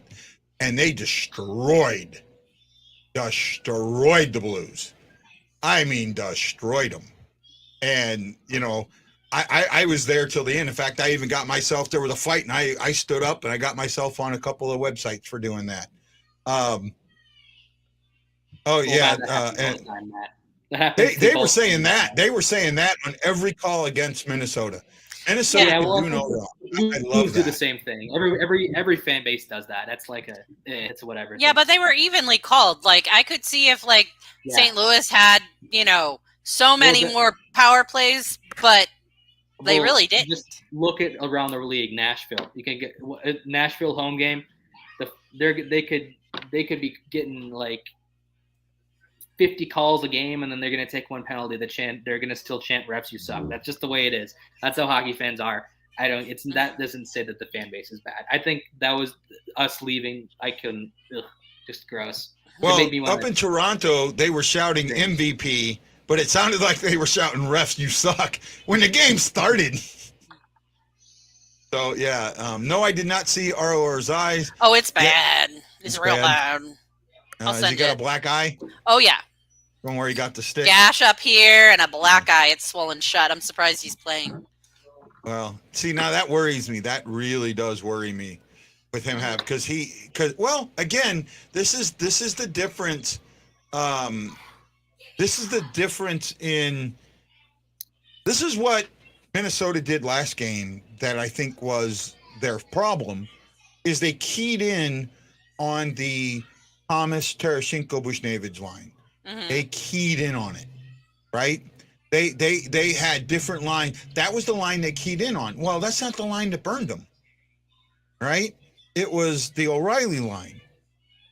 S2: And they destroyed the Blues. I mean, destroyed them. And, you know, I was there till the end. In fact, I even got myself, there was a fight, and I stood up and I got myself on a couple of websites for doing that. And they were saying that. They were saying that on every call against Minnesota. Minnesota,
S4: I
S2: love that.
S4: Do the same thing. Every fan base does that. That's like it's whatever.
S5: Yeah, but they were evenly called. Like I could see if St. Louis had, so many more power plays, but they really didn't.
S4: Just look at around the league. Nashville, you can get Nashville home game. They could be getting like 50 calls a game, and then they're going to take one penalty. They're going to still chant "refs, you suck." That's just the way it is. That's how hockey fans are. That doesn't say that the fan base is bad. I think that was us leaving. I couldn't. Just gross.
S2: Well, up in Toronto, they were shouting MVP, but it sounded like they were shouting "refs, you suck" when the game started. So yeah, no, I did not see Aro's eyes.
S5: Oh, it's bad. It's real bad.
S2: Has he got a black eye?
S5: Oh, yeah.
S2: From where he got the stick?
S5: Gash up here and a black eye. It's swollen shut. I'm surprised he's playing.
S2: Well, see, now that worries me. That really does worry me with him because again, this is the difference. This is what Minnesota did last game that I think was their problem, is they keyed in on the Thomas, Tarasenko, Buchnevich line. Mm-hmm. They keyed in on it, right? They had different lines. That was the line they keyed in on. Well, that's not the line that burned them, right? It was the O'Reilly line.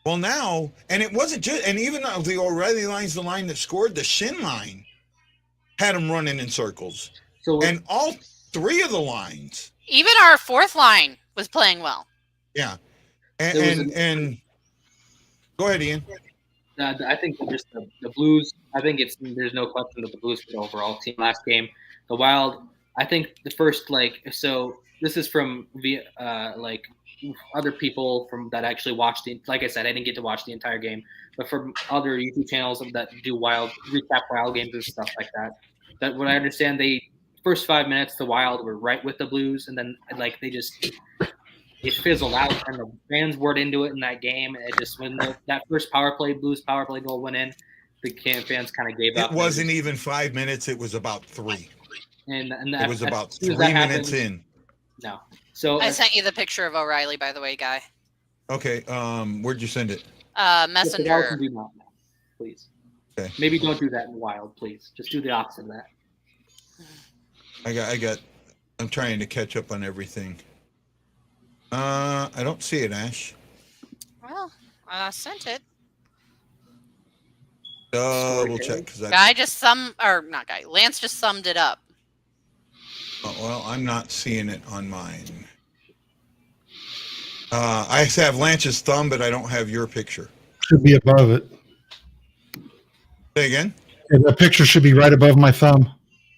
S2: Well, now, and it wasn't just, and even though the O'Reilly line's the line that scored, the Shin line had them running in circles. And all three of the lines.
S5: Even our fourth line was playing well.
S2: Yeah. And go ahead, Ian.
S4: I think just the Blues. I think there's no question that the Blues were the overall team last game. The Wild. I think the first so this is from other people from that actually watched the. Like I said, I didn't get to watch the entire game, but from other YouTube channels that do recap Wild games and stuff like that. That what I understand, first 5 minutes the Wild were right with the Blues, and then they just. It fizzled out, and the fans weren't into it in that game. And it just when that first Blues power play goal went in, the fans kind of gave up.
S2: It wasn't even 5 minutes; it was about 3.
S4: And
S2: it was about 3 minutes in.
S4: No, so
S5: I sent you the picture of O'Reilly, by the way, Guy.
S2: Okay, where'd you send it?
S5: Messenger.
S4: Do not, please.
S2: Okay.
S4: Maybe don't do that in Wild, please. Just do the opposite of that.
S2: I'm trying to catch up on everything. I don't see it, Ash.
S5: Well, I sent it.
S2: Double check because
S5: Lance just summed it up.
S2: Oh, well, I'm not seeing it on mine. I have Lance's thumb, but I don't have your picture.
S3: Should be above it.
S2: Say again?
S3: Yeah, that picture should be right above my thumb.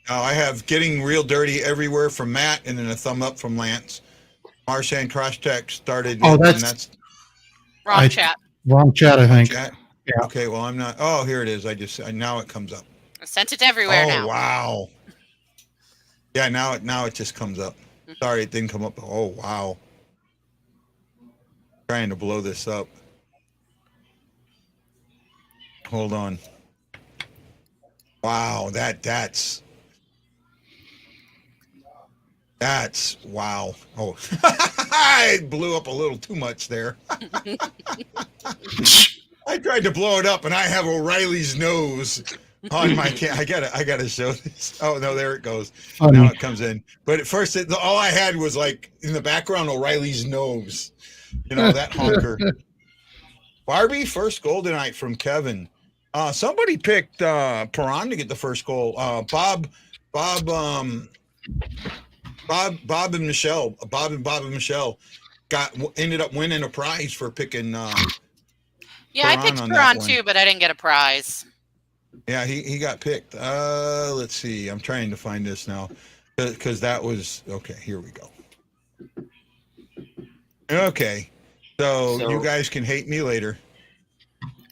S2: No, I have Getting Real Dirty Everywhere from Matt, and then a thumb up from Lance. Marchand cross-check started.
S3: Oh, that's
S5: wrong chat.
S3: Wrong chat, I think.
S2: Chat?
S3: Yeah.
S2: Okay, well, I'm not. Oh, here it is. Now it comes up.
S5: I sent it everywhere now.
S2: Oh, wow. Yeah, now it just comes up. Sorry, it didn't come up. Oh, wow. Trying to blow this up. Hold on. Wow, that's wow. Oh, I blew up a little too much there. I tried to blow it up, and I have O'Reilly's nose on my I gotta show this. Oh no, there it goes. Now it comes in. But at first, all I had was in the background O'Reilly's nose. That honker. Barbie, first goal tonight from Kevin. Somebody picked Perron to get the first goal. Bob and Michelle. Bob and Michelle ended up winning a prize for picking.
S5: Yeah, I picked Perron too, but I didn't get a prize.
S2: Yeah, he got picked. Let's see. I'm trying to find this now. because that was okay. Here we go. Okay, so you guys can hate me later.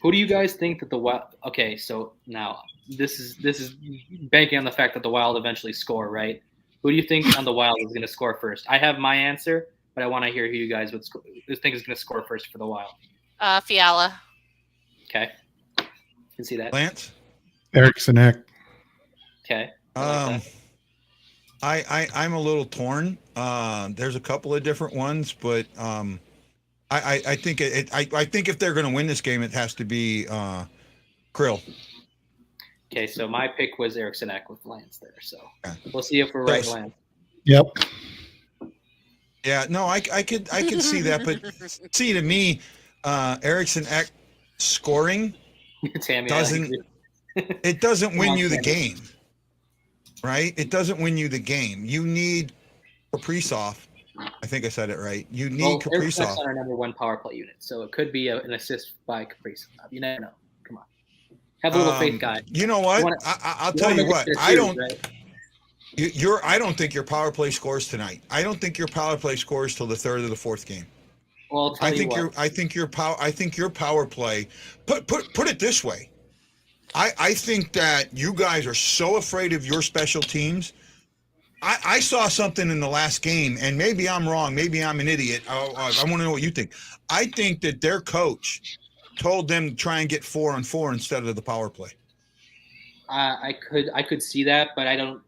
S4: Who do you guys think that the Wild? Okay, so now this is banking on the fact that the Wild eventually score, right? Who do you think on the Wild is going to score first? I have my answer, but I want to hear who you guys would think is going to score first for the Wild.
S5: Fiala.
S4: Okay, you can see that.
S2: Lance.
S3: Eriksson Ek.
S4: Okay.
S2: I'm a little torn. There's a couple of different ones, but I think I think if they're going to win this game, it has to be Krill.
S4: Okay, so my pick was Eriksson Ek with Lance there. So we'll see if we're right, Lance.
S3: Yep.
S2: Yeah, no, I could see that, but see, to me, Eriksson Ek scoring doesn't win you the game, right? It doesn't win you the game. You need Kaprizov. I think I said it right. You need Kaprizov.
S4: That's our number one power play unit, so it could be an assist by Kaprizov. You never know. Come on, have a little faith, guy.
S2: You know what? I'll tell you what. I don't think your power play scores tonight. I don't think your power play scores till the third or the fourth game.
S4: Well,
S2: I think your power play. Put it this way. I think that you guys are so afraid of your special teams. I saw something in the last game, and maybe I'm wrong. Maybe I'm an idiot. I want to know what you think. I think that their coach told them to try and get 4-on-4 instead of the power play.
S4: I could see that, but I don't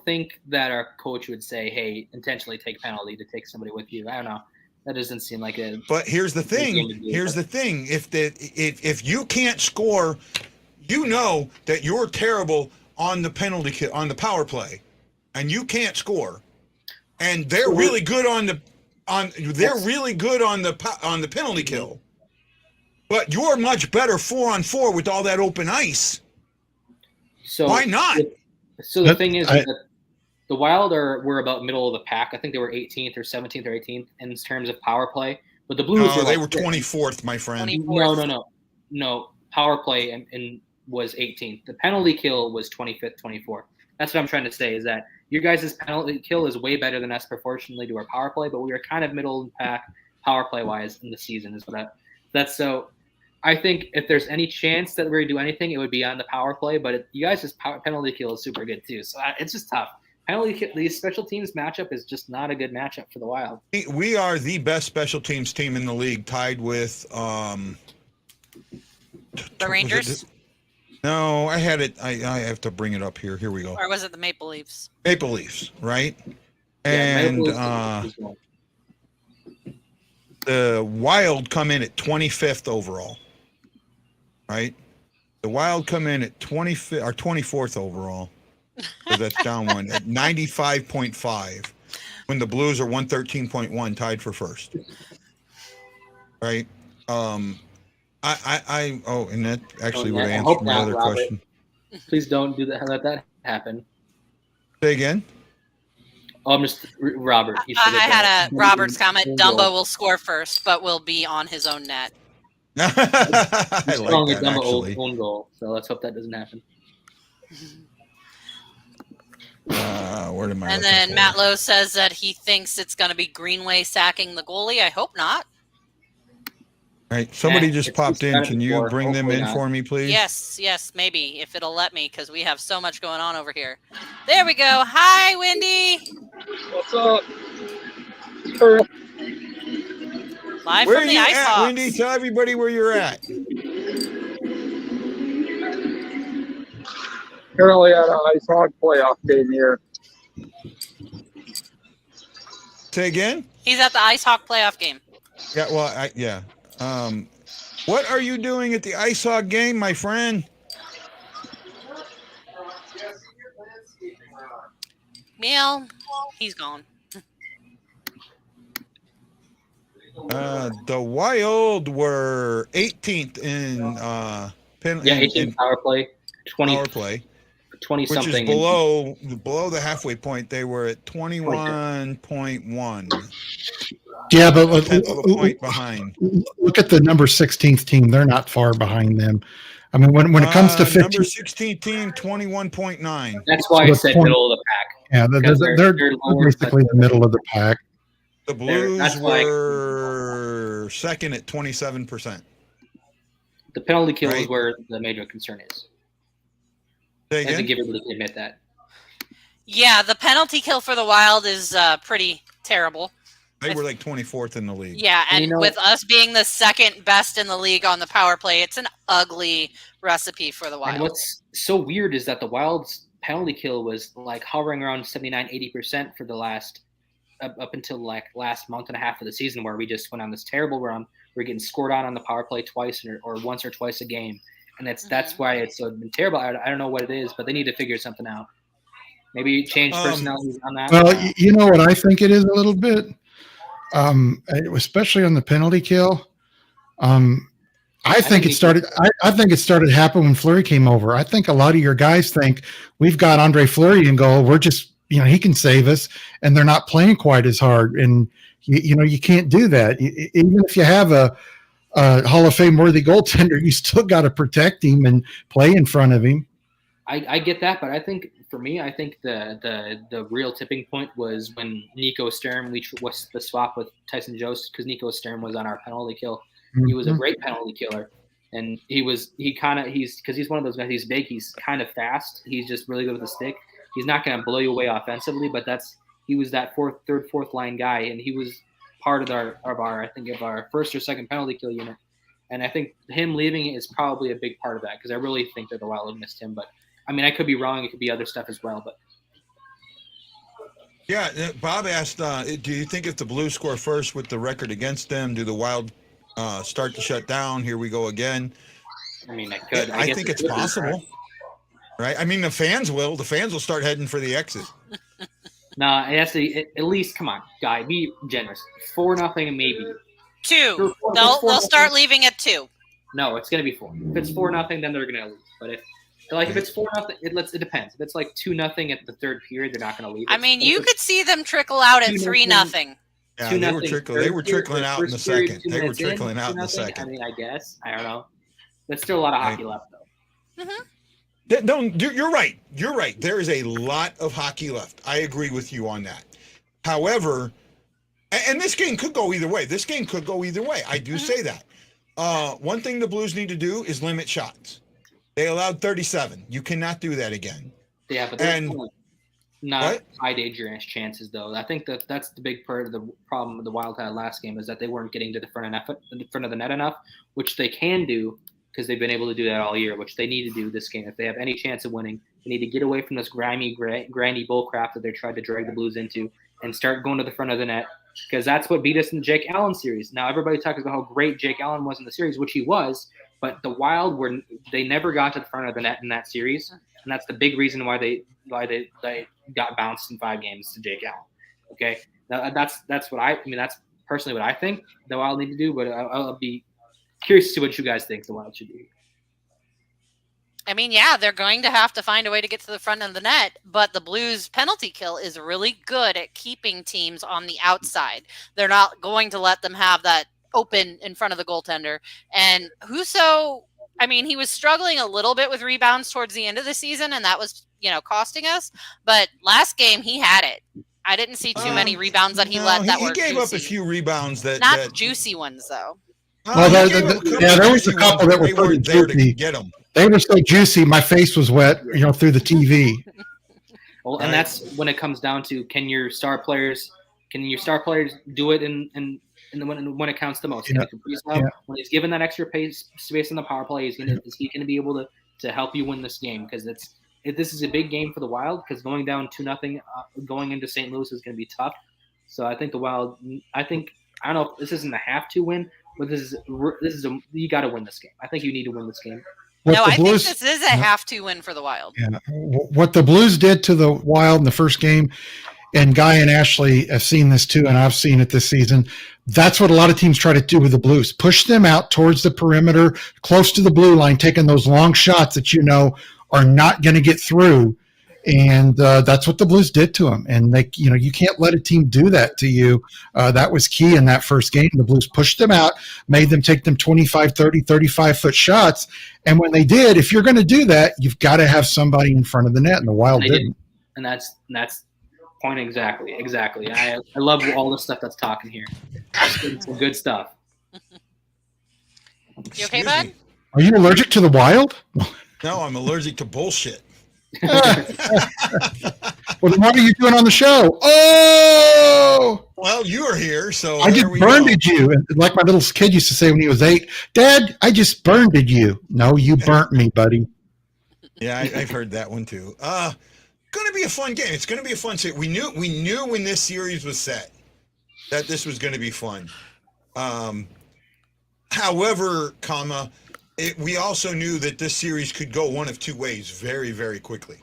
S4: think that our coach would say, "Hey, intentionally take penalty to take somebody with you." I don't know. That doesn't seem like a. But
S2: here's the thing. If you can't score, you know that you're terrible on the penalty kill, on the power play, and you can't score. And they're really good on the penalty kill. But you're much better 4-on-4 with all that open ice.
S4: So
S2: why not?
S4: So the thing is that the Wild were about middle of the pack. I think they were 18th or 17th or 18th in terms of power play. But the Blues
S2: they were 24th, my friend.
S5: 24th.
S4: No. Power play and was 18th. The penalty kill was 25th, 24th. That's what I'm trying to say, is that your guys' penalty kill is way better than us proportionally to our power play, but we were kind of middle of the pack power play wise in the season. So I think if there's any chance that we're going to do anything, it would be on the power play. But you guys' penalty kill is super good too. So it's just tough. The special teams matchup is just not a good matchup for the Wild.
S2: We are the best special teams team in the league, tied with
S5: the Rangers.
S2: No, I had it. I have to bring it up here. Here we go.
S5: Or was it the Maple Leafs?
S2: Maple Leafs, right?
S4: Yeah,
S2: and the Wild come in at 25th overall, right? The Wild come in at 25th or 24th overall. So that's down one at 95.5 when the Blues are 113.1, tied for first. Right. And that actually would answer my other question.
S4: Please don't do that. Let that happen.
S2: Say again.
S4: Oh, I'm just Robert.
S5: I had Robert's comment. Dumbo will score first, but will be on his own net.
S2: I like that, actually.
S4: Own goal. So let's hope that doesn't happen.
S2: Where am I?
S5: And then Matt Lowe says that he thinks it's going to be Greenway sacking the goalie. I hope not.
S2: All right, somebody just popped in. Can you bring them in for me, please?
S5: Yes, maybe, if it'll let me, because we have so much going on over here. There we go. Hi, Wendy.
S6: What's up?
S5: Live
S2: where
S5: from
S2: are
S5: the
S2: you
S5: Ice
S2: at,
S5: Hawks.
S2: Wendy? Tell everybody where you're at.
S6: Currently at an Ice Hawk playoff game here.
S2: Say again?
S5: He's at the Ice Hawk playoff game.
S2: Yeah, well, what are you doing at the Ice Hawk game, my friend?
S5: Meow. He's gone.
S2: The Wild were 18th in penalty.
S4: Yeah, 18th power play. 20
S2: power play.
S4: 20 something.
S2: Which is below the halfway point. They were at 21.1.
S3: Yeah, but
S2: a point behind.
S3: Look at the number 16th team. They're not far behind them. I mean, when it comes to 15,
S2: number 16 team, 21.9.
S4: That's why I said middle of the pack.
S3: Yeah, they're basically the middle of the pack.
S2: The Blues were second at 27%.
S4: The penalty kill is where the major concern is.
S2: I
S4: think everybody can admit that.
S5: Yeah, the penalty kill for the Wild is pretty terrible.
S2: They were like 24th in the league.
S5: Yeah, and with us being the second best in the league on the power play, it's an ugly recipe for the Wild.
S4: And what's so weird is that the Wild's penalty kill was like hovering around 79-80% for the last up until like last month and a half of the season, where we just went on this terrible run. We're getting scored on the power play twice or once or twice a game, and that's why it's been terrible. I don't know what it is, but they need to figure something out. Maybe change personalities on that.
S3: Well, you know what I think it is a little bit, especially on the penalty kill. I think it started. I think it started happening when Fleury came over. I think a lot of your guys think we've got Andre Fleury in goal. We're just, he can save us, and they're not playing quite as hard. And you can't do that. Even if you have a Hall of Fame worthy goaltender, you still got to protect him and play in front of him.
S4: I get that, but I think for me, I think the real tipping point was when Nico Sturm was the swap with Tyson Jost, because Nico Sturm was on our penalty kill. He was a great penalty killer, and he's because he's one of those guys. He's big, he's kind of fast. He's just really good with the stick. He's not going to blow you away offensively, but he was that third, fourth line guy, and he was part of our first or second penalty kill unit. And I think him leaving is probably a big part of that, because I really think that the Wild have missed him. But I mean, I could be wrong. It could be other stuff as well. But
S2: yeah, Bob asked, do you think if the Blues score first with the record against them, do the Wild start to shut down? Here we go again.
S4: I mean, I could.
S2: I think it's possible, right? I mean, the fans will start heading for the exit.
S4: No, it has to at least. Come on, guy, be generous. 4-0, maybe
S5: 2. They'll start leaving at 2.
S4: No, it's gonna be 4. If it's 4-0, then they're gonna leave. But if it's 4-0, it depends. If it's like 2-0 at the third period, they're not gonna leave.
S5: I mean, you could see them trickle out at 3-0.
S2: Yeah, they were trickling out in the second. They were trickling out in the second.
S4: I mean, I guess. I don't know. There's still a lot of hockey left, though.
S5: Mm-hmm.
S2: No, you're right. You're right. There is a lot of hockey left. I agree with you on that. However, and this game could go either way. I do say that. One thing the Blues need to do is limit shots. They allowed 37. You cannot do that again.
S4: Yeah, but not high dangerous chances, though. I think that's the big part of the problem the Wild had last game, is that they weren't getting to the front of the net enough, which they can do because they've been able to do that all year, which they need to do this game. If they have any chance of winning, they need to get away from this grimy, grindy bullcrap that they tried to drag the Blues into and start going to the front of the net, because that's what beat us in the Jake Allen series. Now, everybody talks about how great Jake Allen was in the series, which he was, but the Wild they never got to the front of the net in that series, and that's the big reason why they got bounced in 5 games to Jake Allen. Okay, now, that's that's personally what I think the Wild need to do, but I'll be curious to see what you guys think the Wild should do.
S5: I mean, yeah, they're going to have to find a way to get to the front of the net, but the Blues penalty kill is really good at keeping teams on the outside. They're not going to let them have that open in front of the goaltender. And Husso, I mean, he was struggling a little bit with rebounds towards the end of the season, and that was, costing us. But last game, he had it. I didn't see too many rebounds that he let that were
S2: juicy. He gave up a few rebounds that
S5: juicy ones, though.
S3: Well, there was a couple that were pretty
S2: there
S3: juicy.
S2: to get them.
S3: They were so juicy, my face was wet, through the TV.
S4: Well, and that's when it comes down to can your star players do it when it counts the most? When he's given that extra space in the power play, is he going to be able to help you win this game? Because this is a big game for the Wild, because going down 2-0 going into St. Louis is going to be tough. So I think the Wild. I don't know if this isn't a have to win, but you got to win this game. I think you need to win this game.
S5: I think this is a have-to win for the Wild.
S3: Yeah. What the Blues did to the Wild in the first game, and Guy and Ashley have seen this too, and I've seen it this season. That's what a lot of teams try to do with the Blues. Push them out towards the perimeter, close to the blue line, taking those long shots that are not going to get through. And that's what the Blues did to them. And you can't let a team do that to you. That was key in that first game. The Blues pushed them out, made them take them 25, 30, 35-foot shots. And when they did, if you're going to do that, you've got to have somebody in front of the net. And the Wild didn't.
S4: And that's Point exactly. I love all the stuff that's talking here. Some good stuff.
S5: You okay, bud?
S3: Are you allergic to the Wild?
S2: No, I'm allergic to bullshit.
S3: Well, then what are you doing on the show? Oh,
S2: well, you are here, so
S3: I just burned you. Like my little kid used to say when he was 8, Dad, I just burned you. No, you burnt me, buddy.
S2: Yeah, I've heard that one too. Going to be a fun game. It's going to be a fun series. We knew when this series was set that this was going to be fun. However, we also knew that this series could go one of two ways very, very quickly.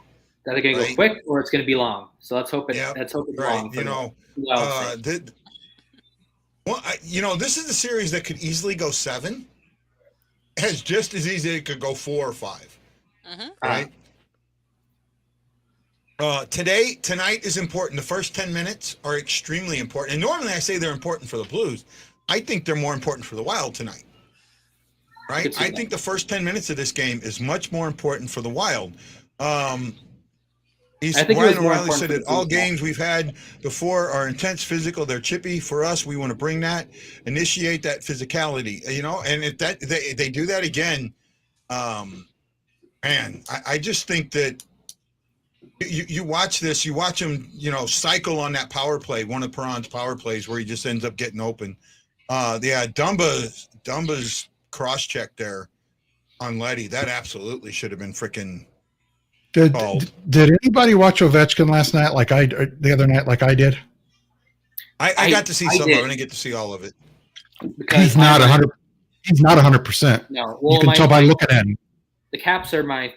S4: Either going to go quick or it's going to be long. So let's hope it's long.
S2: This is a series that could easily go 7. As just as easy it could go 4 or 5.
S5: Mm-hmm.
S2: Right. Tonight is important. The first 10 minutes are extremely important. And normally I say they're important for the Blues. I think they're more important for the Wild tonight. Right? I think the first 10 minutes of this game is much more important for the Wild. Ryan O'Reilly said that all games we've had before are intense, physical. They're chippy. For us, we want to bring that, initiate that physicality. And if they do that again, man, I just think that you watch this, you watch him, cycle on that power play, one of Perron's power plays where he just ends up getting open. Dumba's cross check there on Leddy, that absolutely should have been freaking called.
S3: Did anybody watch Ovechkin last night the other night like I did?
S2: I got to see some of it. I didn't get to see all of it.
S3: He's not 100. He's not 100%.
S4: No, well,
S3: you can tell by looking at him.
S4: The Caps are my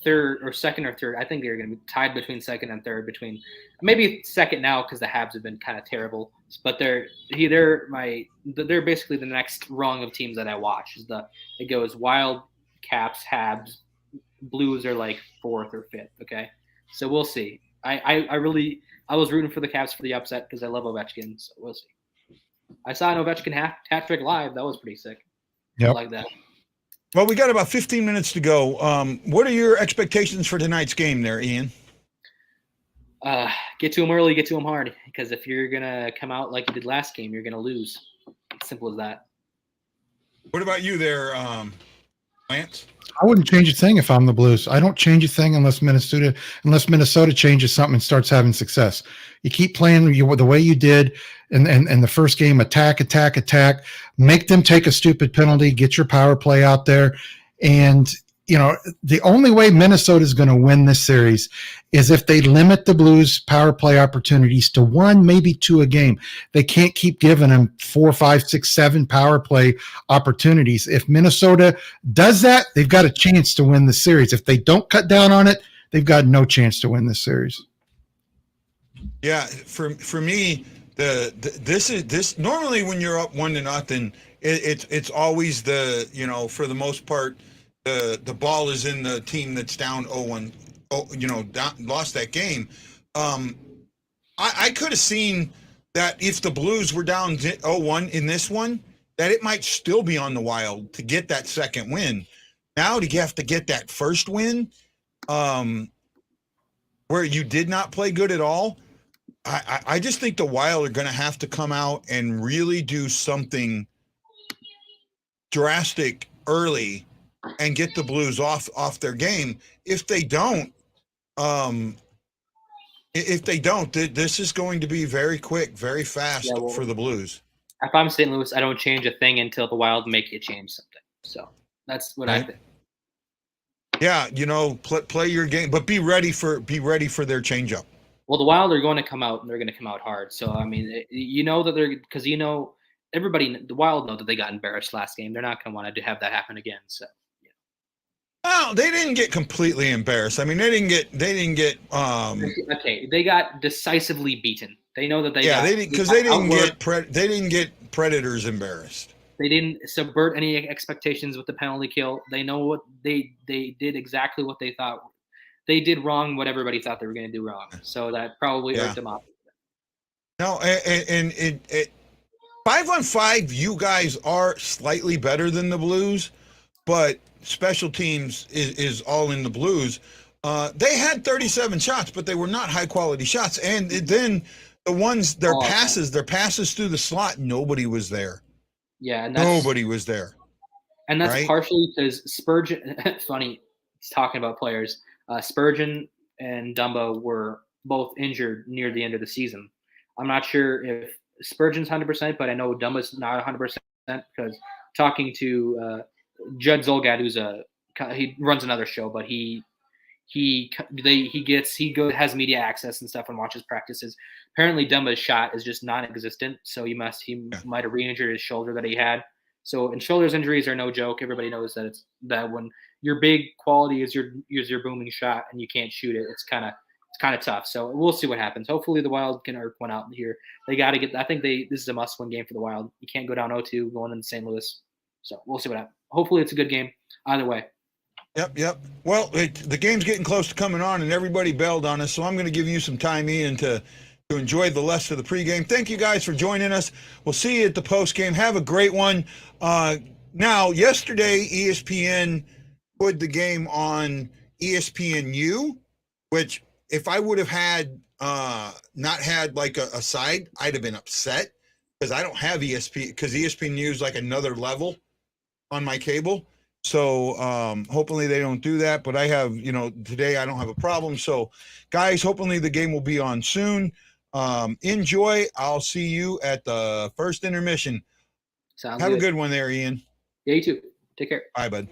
S4: third or second or third. I think they're going to be tied between second and third. Between maybe second now because the Habs have been kind of terrible. But they're basically the next rung of teams that I watch. It goes Wild, Caps, Habs, Blues are like 4th or 5th. Okay, so we'll see. I was rooting for the Caps for the upset because I love Ovechkin. So we'll see. I saw an Ovechkin hat trick live. That was pretty sick.
S3: Yep.
S4: I like that.
S2: Well, we got about 15 minutes to go. What are your expectations for tonight's game there, Ian?
S4: Get to them early, get to them hard. Because if you're going to come out like you did last game, you're going to lose. Simple as that.
S2: What about you there, Lance?
S3: I wouldn't change a thing if I'm the Blues. I don't change a thing unless Minnesota changes something and starts having success. You keep playing the way you did in the first game, attack, make them take a stupid penalty, get your power play out there. And, the only way Minnesota is going to win this series is if they limit the Blues power play opportunities to 1, maybe 2 a game. They can't keep giving them 4, 5, 6, 7 power play opportunities. If Minnesota does that, they've got a chance to win the series. If they don't cut down on it, they've got no chance to win this series.
S2: Yeah, for me, this normally when you're up 1-0, it's always for the most part the ball is in the team that's down 0-1, lost that game. I could have seen that if the Blues were down 0-1 in this one, that it might still be on the Wild to get that second win. Now you have to get that first win, where you did not play good at all. I just think the Wild are going to have to come out and really do something drastic early and get the Blues off their game. If they don't, this is going to be very quick, very fast for the Blues.
S4: If I'm St. Louis, I don't change a thing until the Wild make you change something. So that's what I think.
S2: Yeah, play your game, but be ready for their changeup.
S4: Well, the Wild are going to come out, and they're going to come out hard. So, I mean, that everybody, the Wild know that they got embarrassed last game. They're not going to want to have that happen again. So, yeah.
S2: Well, they didn't get completely embarrassed. I mean, they didn't get.
S4: Okay, they got decisively beaten. They know that they
S2: didn't get Predators embarrassed.
S4: They didn't subvert any expectations with the penalty kill. They know what they did exactly what they thought. They did wrong what everybody thought they were going to do wrong. So that probably hurt them off.
S2: No, and it 5-on-5, you guys are slightly better than the Blues, but special teams is all in the Blues. They had 37 shots, but they were not high quality shots. And then the ones, their passes through the slot, nobody was there.
S4: Yeah, and
S2: nobody was there.
S4: And that's partially because Spurgeon. Funny, he's talking about players. Spurgeon and Dumba were both injured near the end of the season. I'm not sure if Spurgeon's 100%, but I know Dumba's not 100% because talking to Judd Zolgad, he runs another show, but he has media access and stuff and watches practices. Apparently, Dumba's shot is just non-existent, so he might have re-injured his shoulder that he had. So, and shoulders injuries are no joke. Everybody knows that when your big quality is your booming shot and you can't shoot it, it's kind of tough. So we'll see what happens. Hopefully the Wild can arc one out here. They got to get. I think this is a must-win game for the Wild. You can't go down 0-2 going into St. Louis. So we'll see what happens. Hopefully it's a good game either way.
S2: Yep. Well, the game's getting close to coming on, and everybody bailed on us, so I'm going to give you some time, Ian, to enjoy the rest of the pregame. Thank you guys for joining us. We'll see you at the postgame. Have a great one. Now, yesterday, ESPN put the game on ESPNU, which if I would have had not had like a side, I'd have been upset because I don't have ESPN, because ESPNU is like another level on my cable. So hopefully they don't do that, but I have, today I don't have a problem. So guys, hopefully the game will be on soon. Enjoy. I'll see you at the first intermission.
S4: Sounds
S2: have
S4: good.
S2: A good one there, Ian.
S4: Yeah, you too. Take care.
S2: Bye, bud.